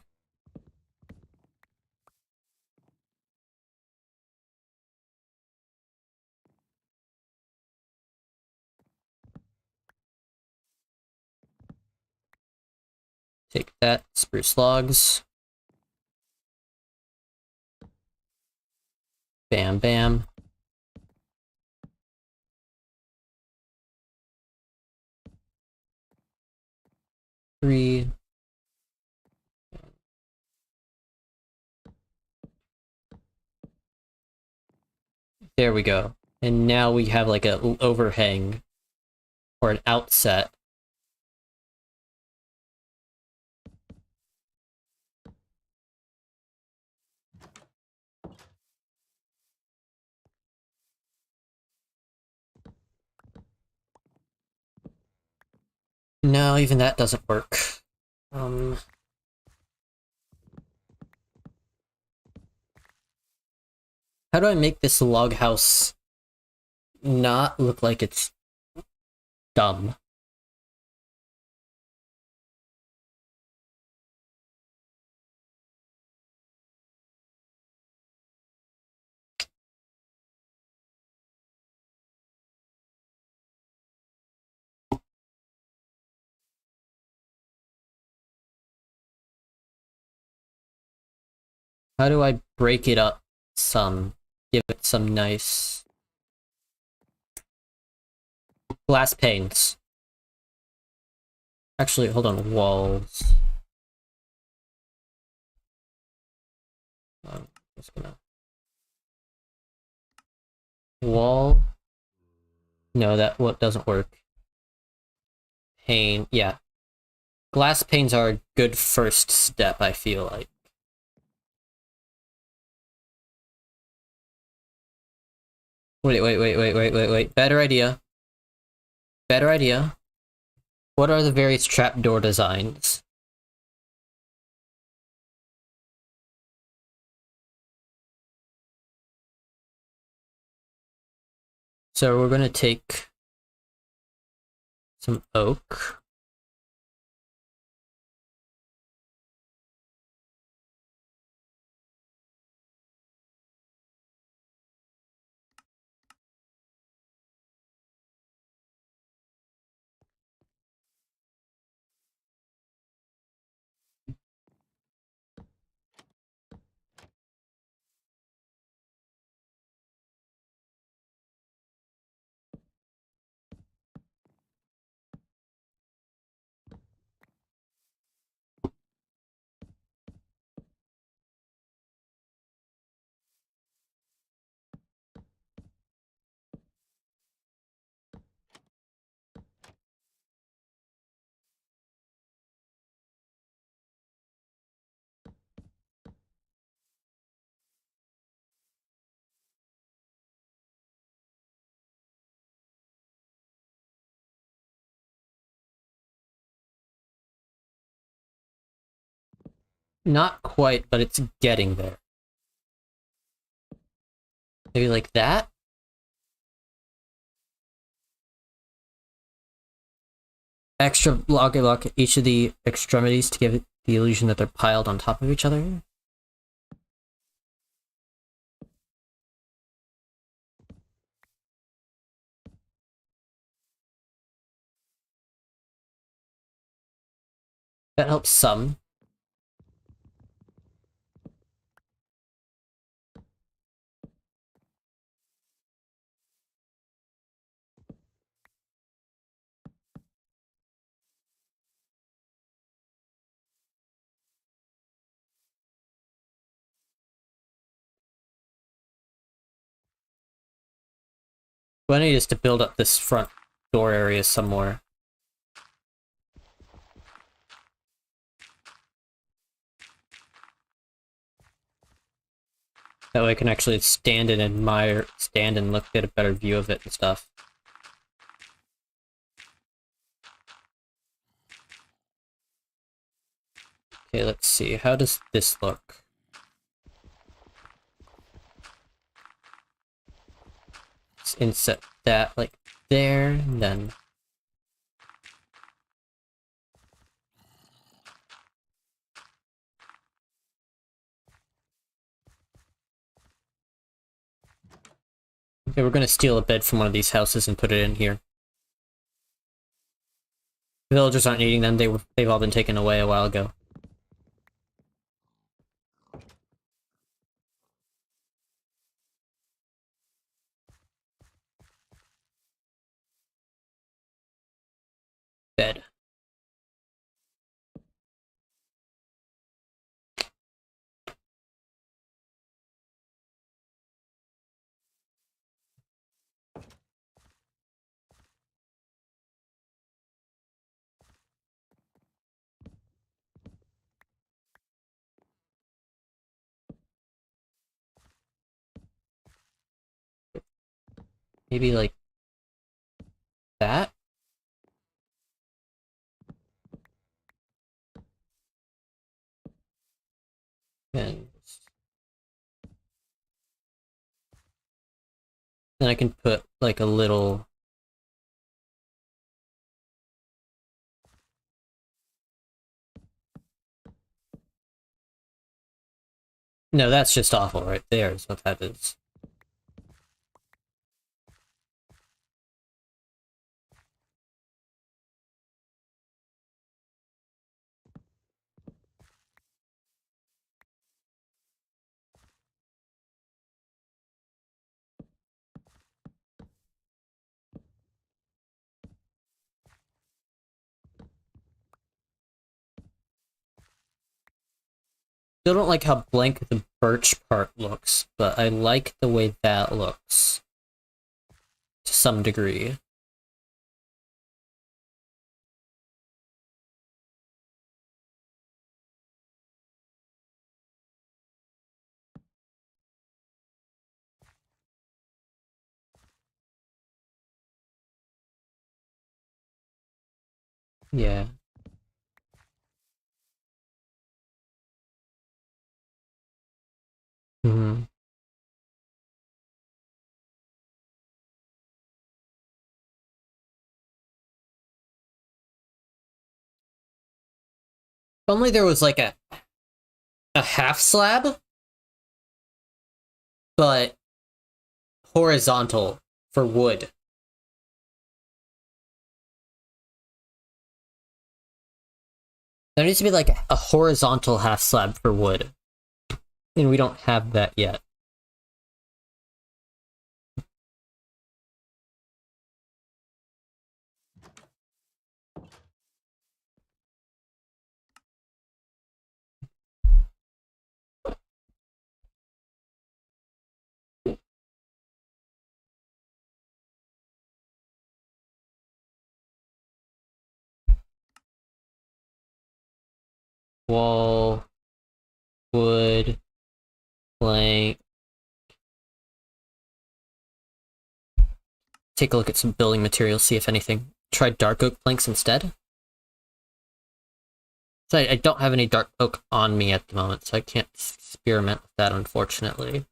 Take that, spruce logs. Bam, bam. Three. There we go. And now we have like an overhang or an outset. No, even that doesn't work. How do I make this log house not look like it's dumb? How do I break it up some? Give it some nice glass panes. Actually, hold on, walls. Just gonna wall. No, that what doesn't work. Pane, yeah. Glass panes are a good first step, I feel like. Wait. Better idea. Better idea. What are the various trapdoor designs? So we're gonna take some oak. Not quite, but it's getting there. Maybe like that? Extra block each of the extremities to give it the illusion that they're piled on top of each other. That helps some. What I need is to build up this front door area some more. That way I can actually stand and admire, stand and look at a better view of it and stuff. Okay, let's see. How does this look? Let's inset that like there, and then okay, we're gonna steal a bed from one of these houses and put it in here. Villagers aren't needing them. They've all been taken away a while ago. Bed. Maybe like that? And then I can put like a little... No, that's just awful right there is what that is. Still don't like how blank the birch part looks, but I like the way that looks. To some degree. Yeah. Mm-hmm. If only there was like a half slab, but horizontal for wood. There needs to be like a horizontal half slab for wood. And we don't have that yet. Wall, wood, plank. Take a look at some building materials, see if anything. Try dark oak planks instead. So I don't have any dark oak on me at the moment, so I can't experiment with that, unfortunately.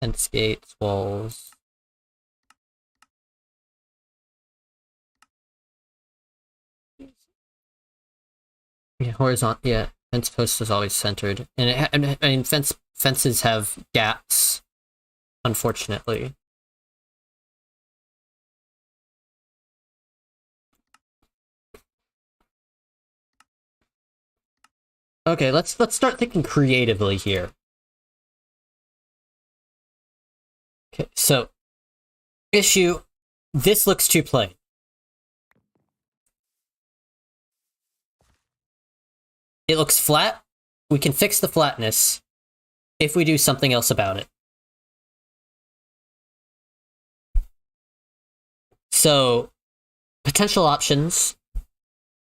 Fence gates, walls. Yeah, horizontal. Yeah, fence post is always centered, and I mean fences have gaps, unfortunately. Okay, let's start thinking creatively here. Okay, so issue. This looks too plain. It looks flat. We can fix the flatness if we do something else about it. So, potential options: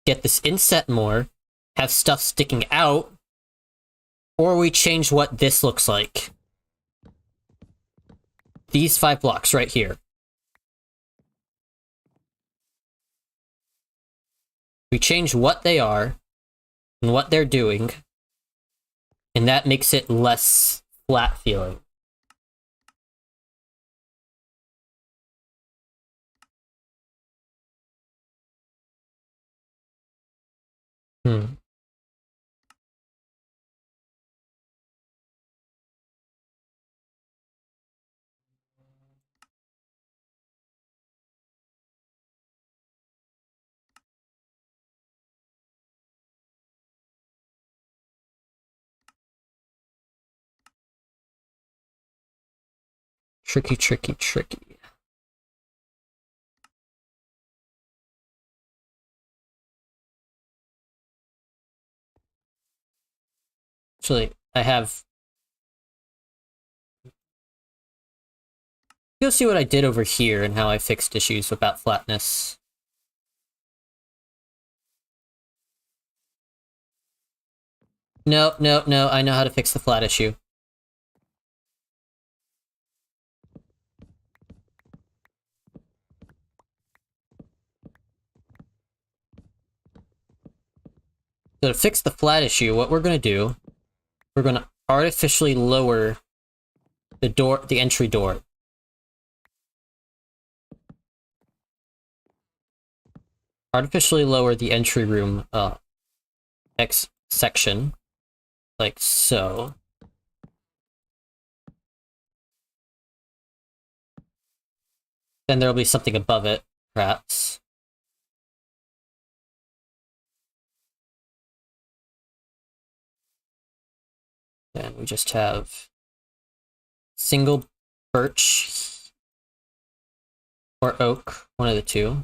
get this inset more, have stuff sticking out, or we change what this looks like. These 5 blocks right here. We change what they are and what they're doing, and that makes it less flat feeling. Tricky, tricky, tricky. Actually, I have... Go see what I did over here and how I fixed issues about flatness. No, no, no, I know how to fix the flat issue. So to fix the flat issue, what we're going to do, we're going to artificially lower the entry door. Artificially lower the entry room, X section, like so. Then there'll be something above it, perhaps. Then we just have single birch or oak, one of the two.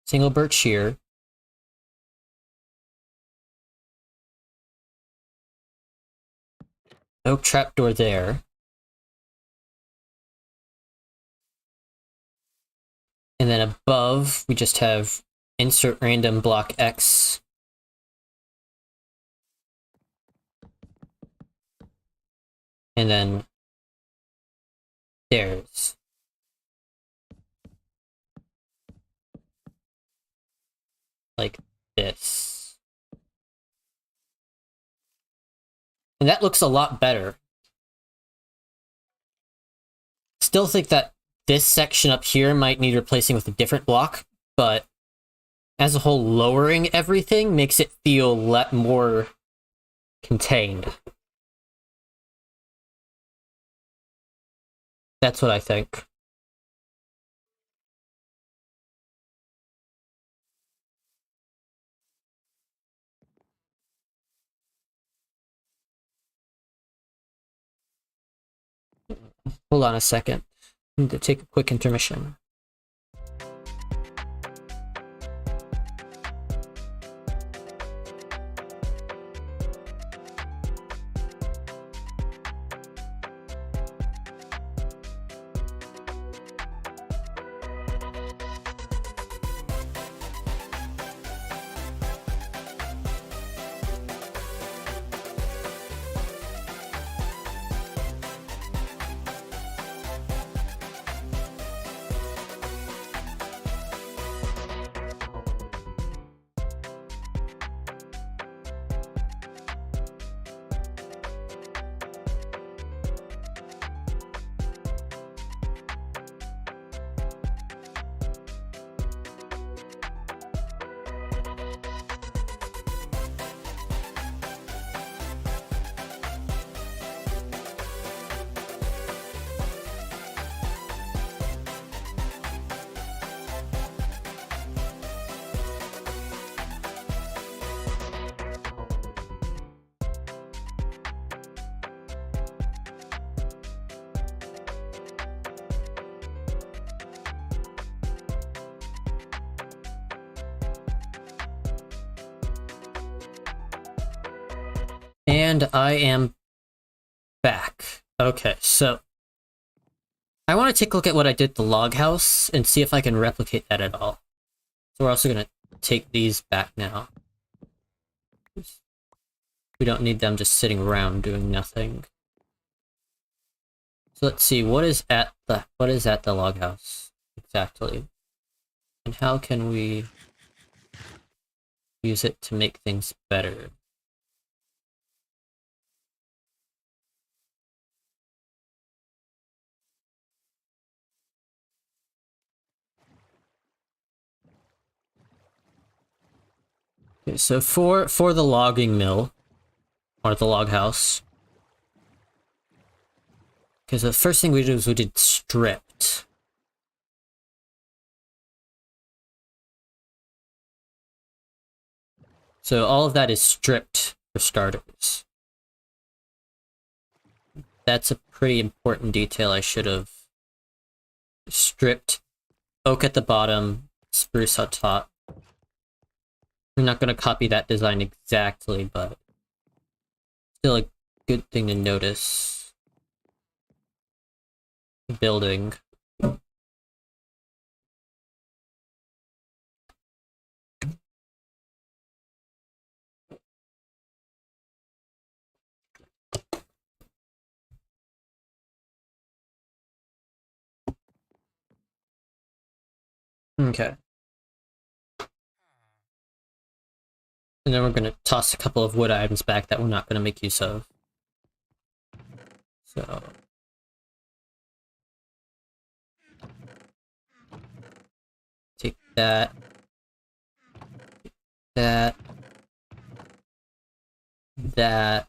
Single birch here. Oak trapdoor there. And then above, we just have insert random block X. And then stairs. Like this. And that looks a lot better. Still think that this section up here might need replacing with a different block, but as a whole, lowering everything makes it feel more contained. That's what I think. Hold on a second. I need to take a quick intermission. And I am back. Okay, so I want to take a look at what I did at the log house and see if I can replicate that at all. So we're also going to take these back now. We don't need them just sitting around doing nothing. So let's see, what is at the log house exactly? And how can we use it to make things better? Okay, so for the logging mill, or the log house, because the first thing we did was we did stripped. So all of that is stripped for starters. That's a pretty important detail. I should have stripped oak at the bottom, spruce on top. We're not going to copy that design exactly, but still a good thing to notice. The building. Okay. And then we're going to toss a couple of wood items back that we're not going to make use of. So... take that. That. That.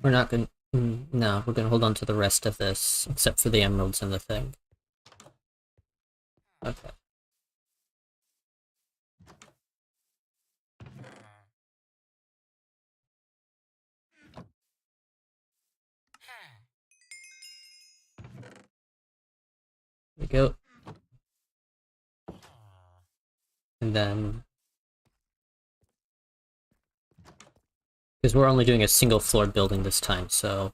We're not going to... no, we're going to hold on to the rest of this, except for the emeralds and the thing. Okay. There we go. And then... because we're only doing a single floor building this time, so...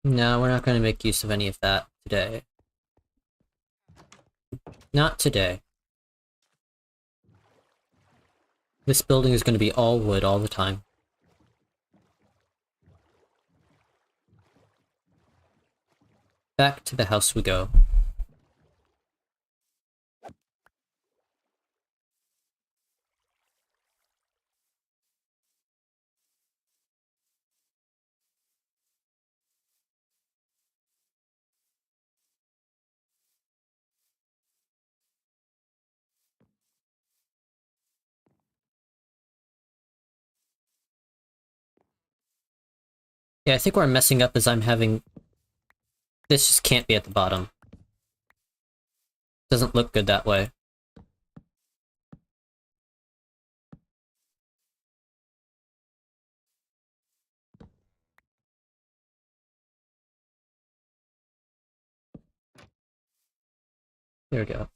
no, we're not going to make use of any of that today. Not today. This building is going to be all wood all the time. Back to the house we go. Yeah, I think where I'm messing up is I'm having... this just can't be at the bottom. Doesn't look good that way. There we go.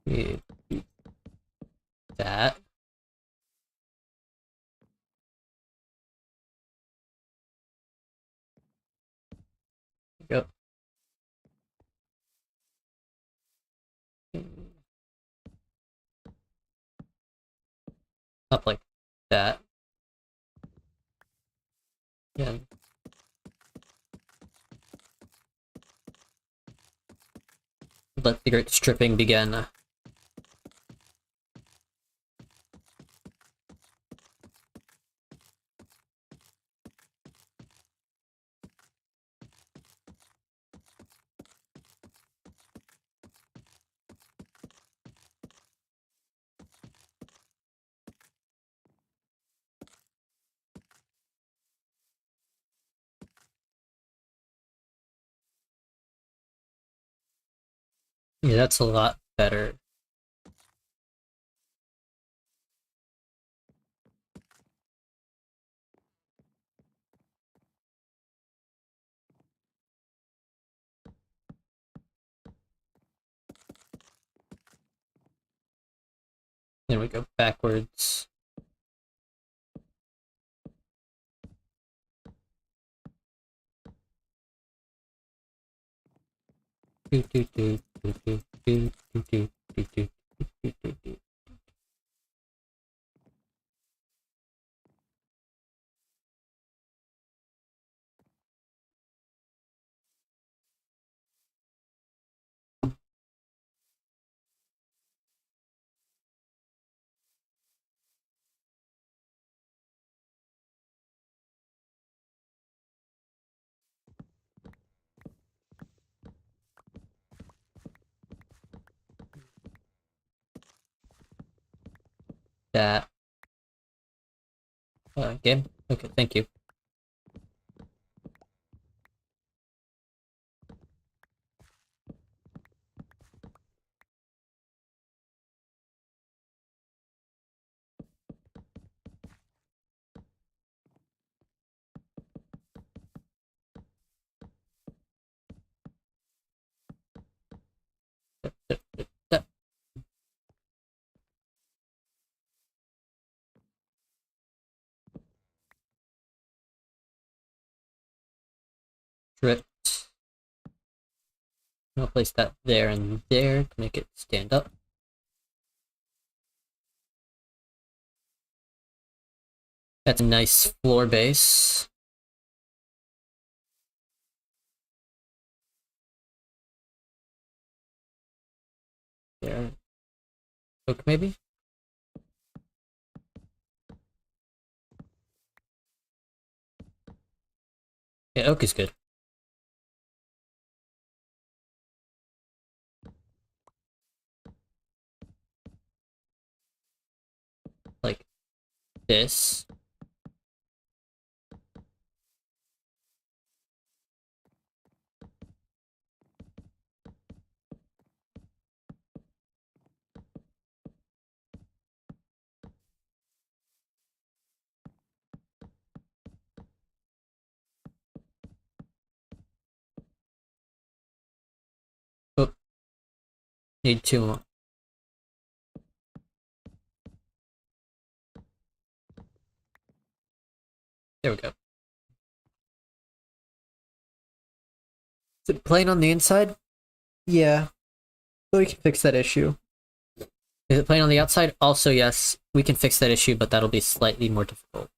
Yeah. That. There we go. Up like that. Yeah. Let the great stripping begin. Yeah, that's a lot better. Then we go backwards. that. Game? Okay, thank you. Drift. I'll place that there and there to make it stand up. That's a nice floor base. There. Oak, maybe? Yeah, oak is good. Like this. Oh, need two more. There we go. Is it plain on the inside? Yeah, but we can fix that issue. Is it plain on the outside? Also, yes, we can fix that issue, but that'll be slightly more difficult.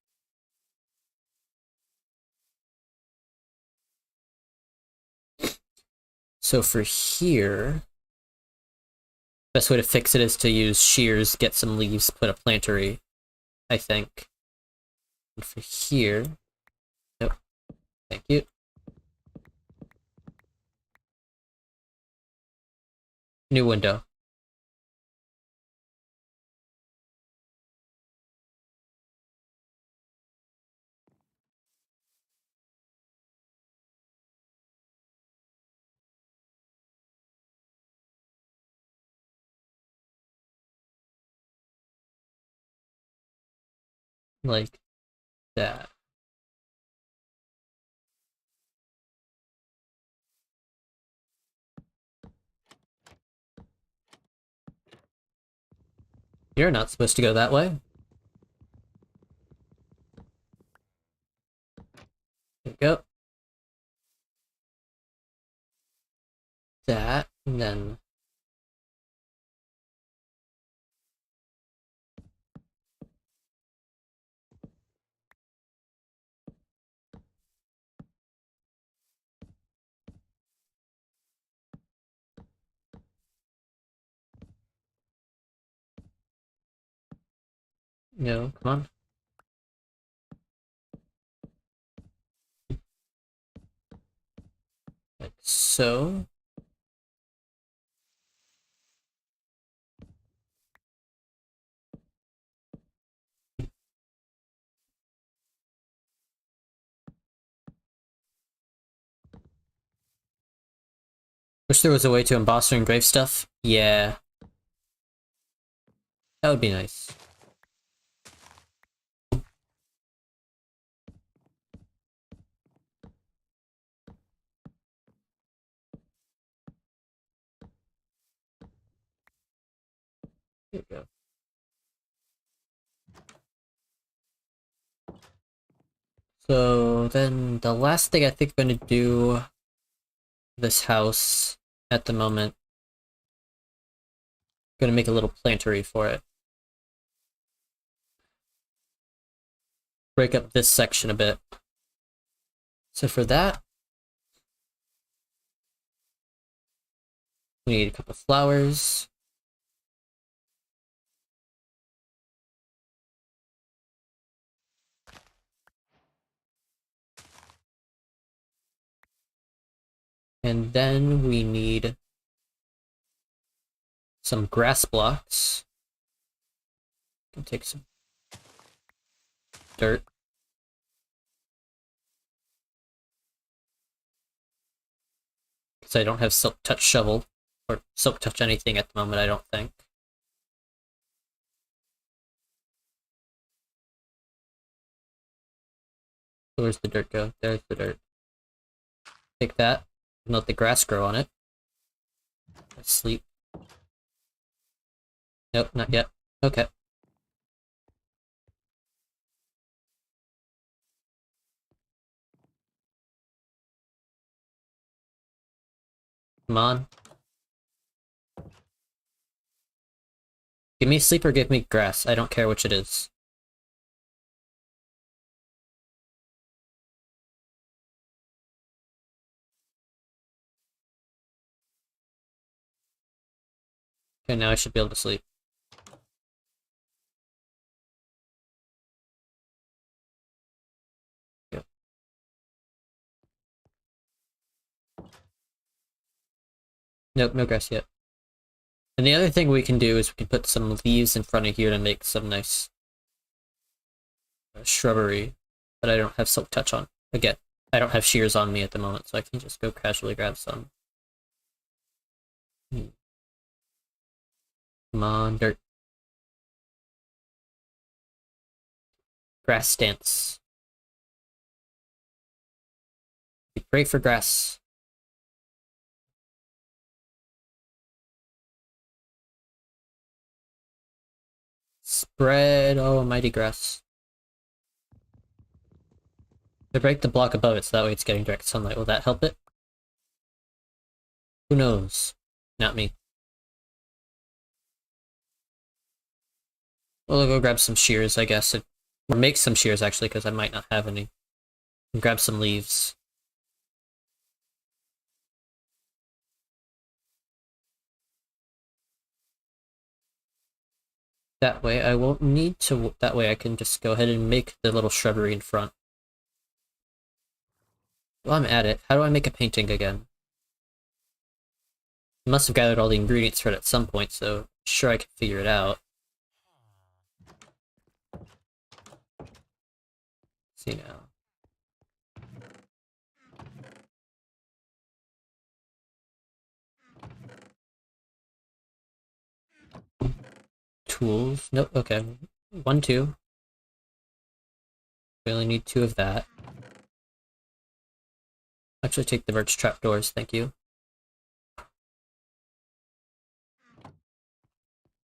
So for here, best way to fix it is to use shears, get some leaves, put a plantery, I think. And for here, nope, thank you. New window. Like that. You're not supposed to go that way. There we go. That, and then no, come on. Like so. Wish there was a way to emboss or engrave stuff. Yeah, that would be nice. Here we go. So then the last thing I think I'm gonna do this house at the moment. Gonna make a little plantery for it. Break up this section a bit. So for that, we need a couple flowers. And then we need some grass blocks. Can take some dirt. Because I don't have silk touch shovel or silk touch anything at the moment, I don't think. Where's the dirt go? There's the dirt. Take that and let the grass grow on it. Sleep. Nope, not yet. Okay. Come on. Give me sleep or give me grass. I don't care which it is. Okay, now I should be able to sleep. Yep. Nope, no grass yet. And the other thing we can do is we can put some leaves in front of here to make some nice shrubbery. But I don't have silk touch on. Again, I don't have shears on me at the moment, so I can just go casually grab some. Come on, dirt. Grass stance. We pray for grass. Spread, oh mighty grass. I break the block above it so that way it's getting direct sunlight. Will that help it? Who knows? Not me. Well, I'll go grab some shears, I guess. Or make some shears, actually, because I might not have any. And grab some leaves. That way I won't need to... That way I can just go ahead and make the little shrubbery in front. While I'm at it, how do I make a painting again? I must have gathered all the ingredients for it at some point, so sure I can figure it out. See now. Tools? Nope, okay. 1, 2. We only need 2 of that. Actually take the birch trapdoors, thank you.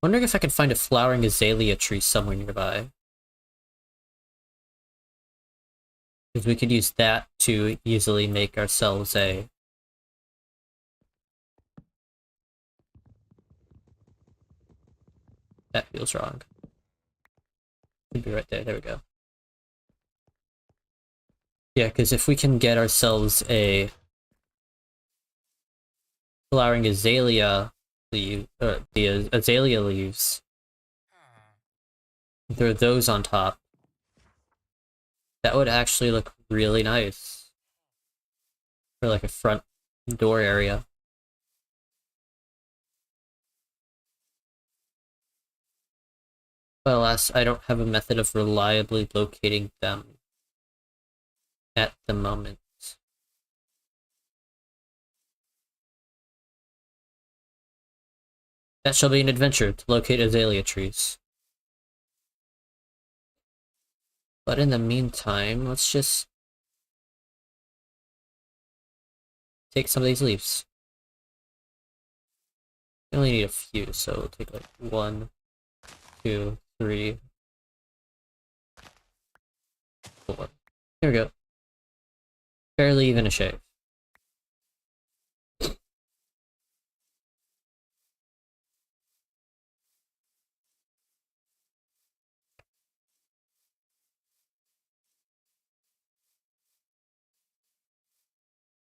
Wondering if I can find a flowering azalea tree somewhere nearby. Because we could use that to easily make ourselves a... That feels wrong. Could be right there, there we go. Yeah, because if we can get ourselves a flowering azalea leaf, or the azalea leaves, throw those on top, that would actually look really nice. For like a front door area. But alas, I don't have a method of reliably locating them at the moment. That shall be an adventure to locate azalea trees. But in the meantime, let's just take some of these leaves. We only need a few, so we'll take like 1, 2, 3, 4. There we go. Barely even a shave.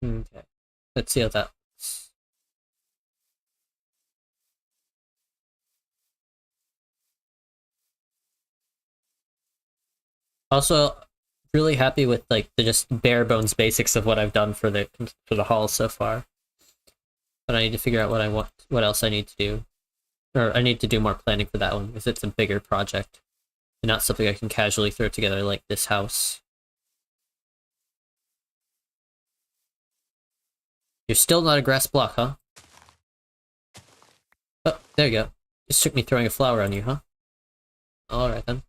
Okay. Let's see how that looks. Also, really happy with like the just bare bones basics of what I've done for the hall so far. But I need to figure out what else I need to do. Or I need to do more planning for that one, because it's a bigger project. and not something I can casually throw together like this house. You're still not a grass block, huh? Oh, there you go. Just took me throwing a flower on you, huh? Alright then.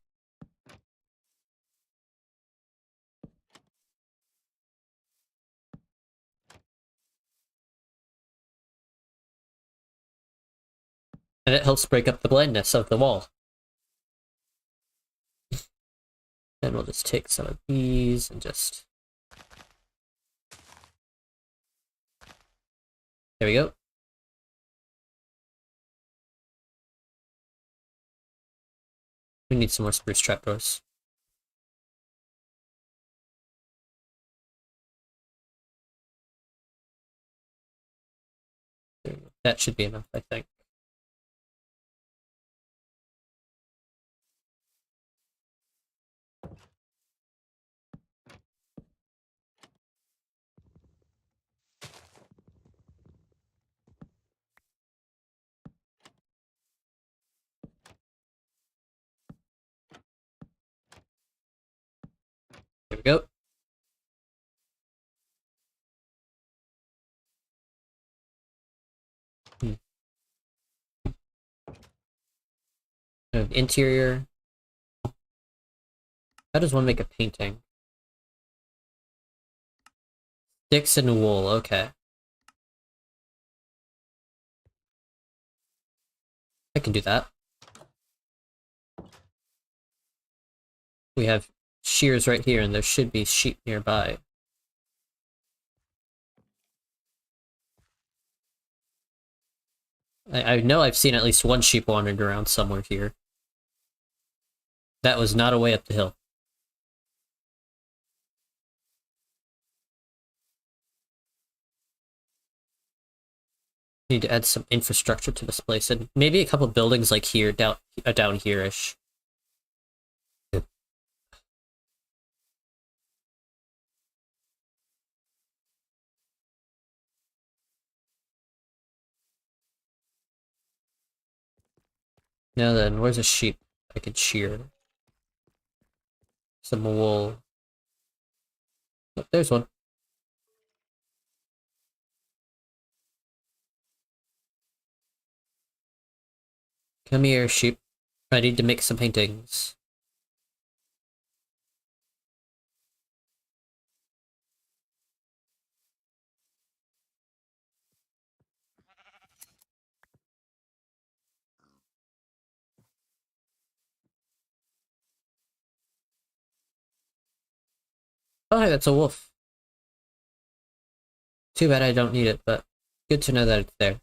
And it helps break up the blindness of the wall. Then we'll just take some of these and just... There we go. We need some more spruce trapdoors. That should be enough, I think. There we go. Interior. How does one make a painting? Sticks and wool, okay. I can do that. We have shears right here, and there should be sheep nearby. I know I've seen at least one sheep wandering around somewhere here. That was not a way up the hill. Need to add some infrastructure to this place, and maybe a couple buildings like here, down here-ish. Now then, where's a sheep I could shear? Some wool. Oh, there's one. Come here, sheep. I need to make some paintings. Oh, hey, that's a wolf. Too bad I don't need it, but good to know that it's there.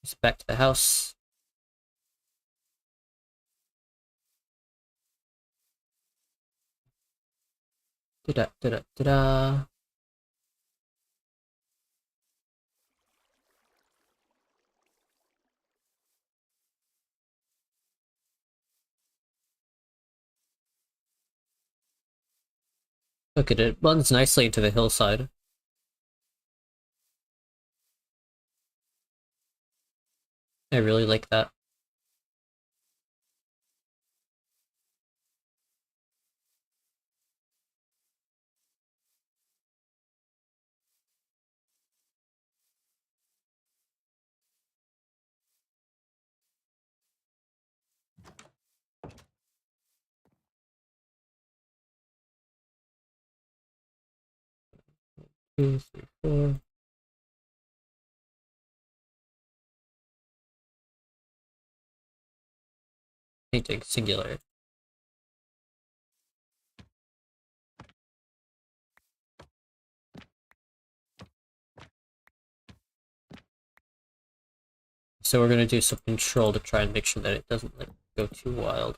Just back to the house. Da-da, da-da, da-da. Look at it, runs nicely into the hillside. I really like that. Two, three, four. Painting singular. So we're gonna do some control to try and make sure that it doesn't like, go too wild.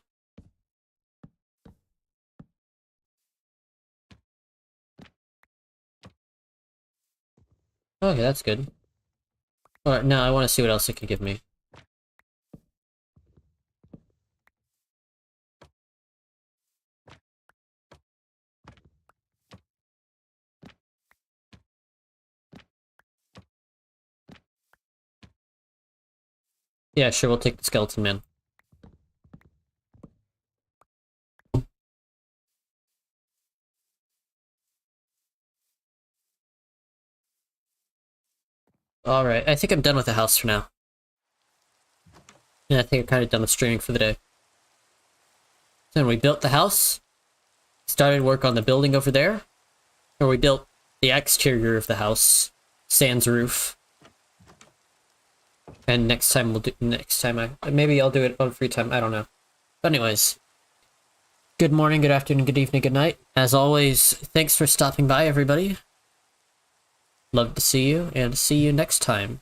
Okay, that's good. Alright, now I want to see what else it can give me. Yeah, sure, we'll take the skeleton man. Alright, I think I'm done with the house for now. And I think I'm kind of done with streaming for the day. Then we built the house, started work on the building over there, or we built the exterior of the house, sans roof. And next time maybe I'll do it on free time, I don't know. But anyways, good morning, good afternoon, good evening, good night. As always, thanks for stopping by, everybody. Love to see you, and see you next time.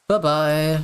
Bye-bye.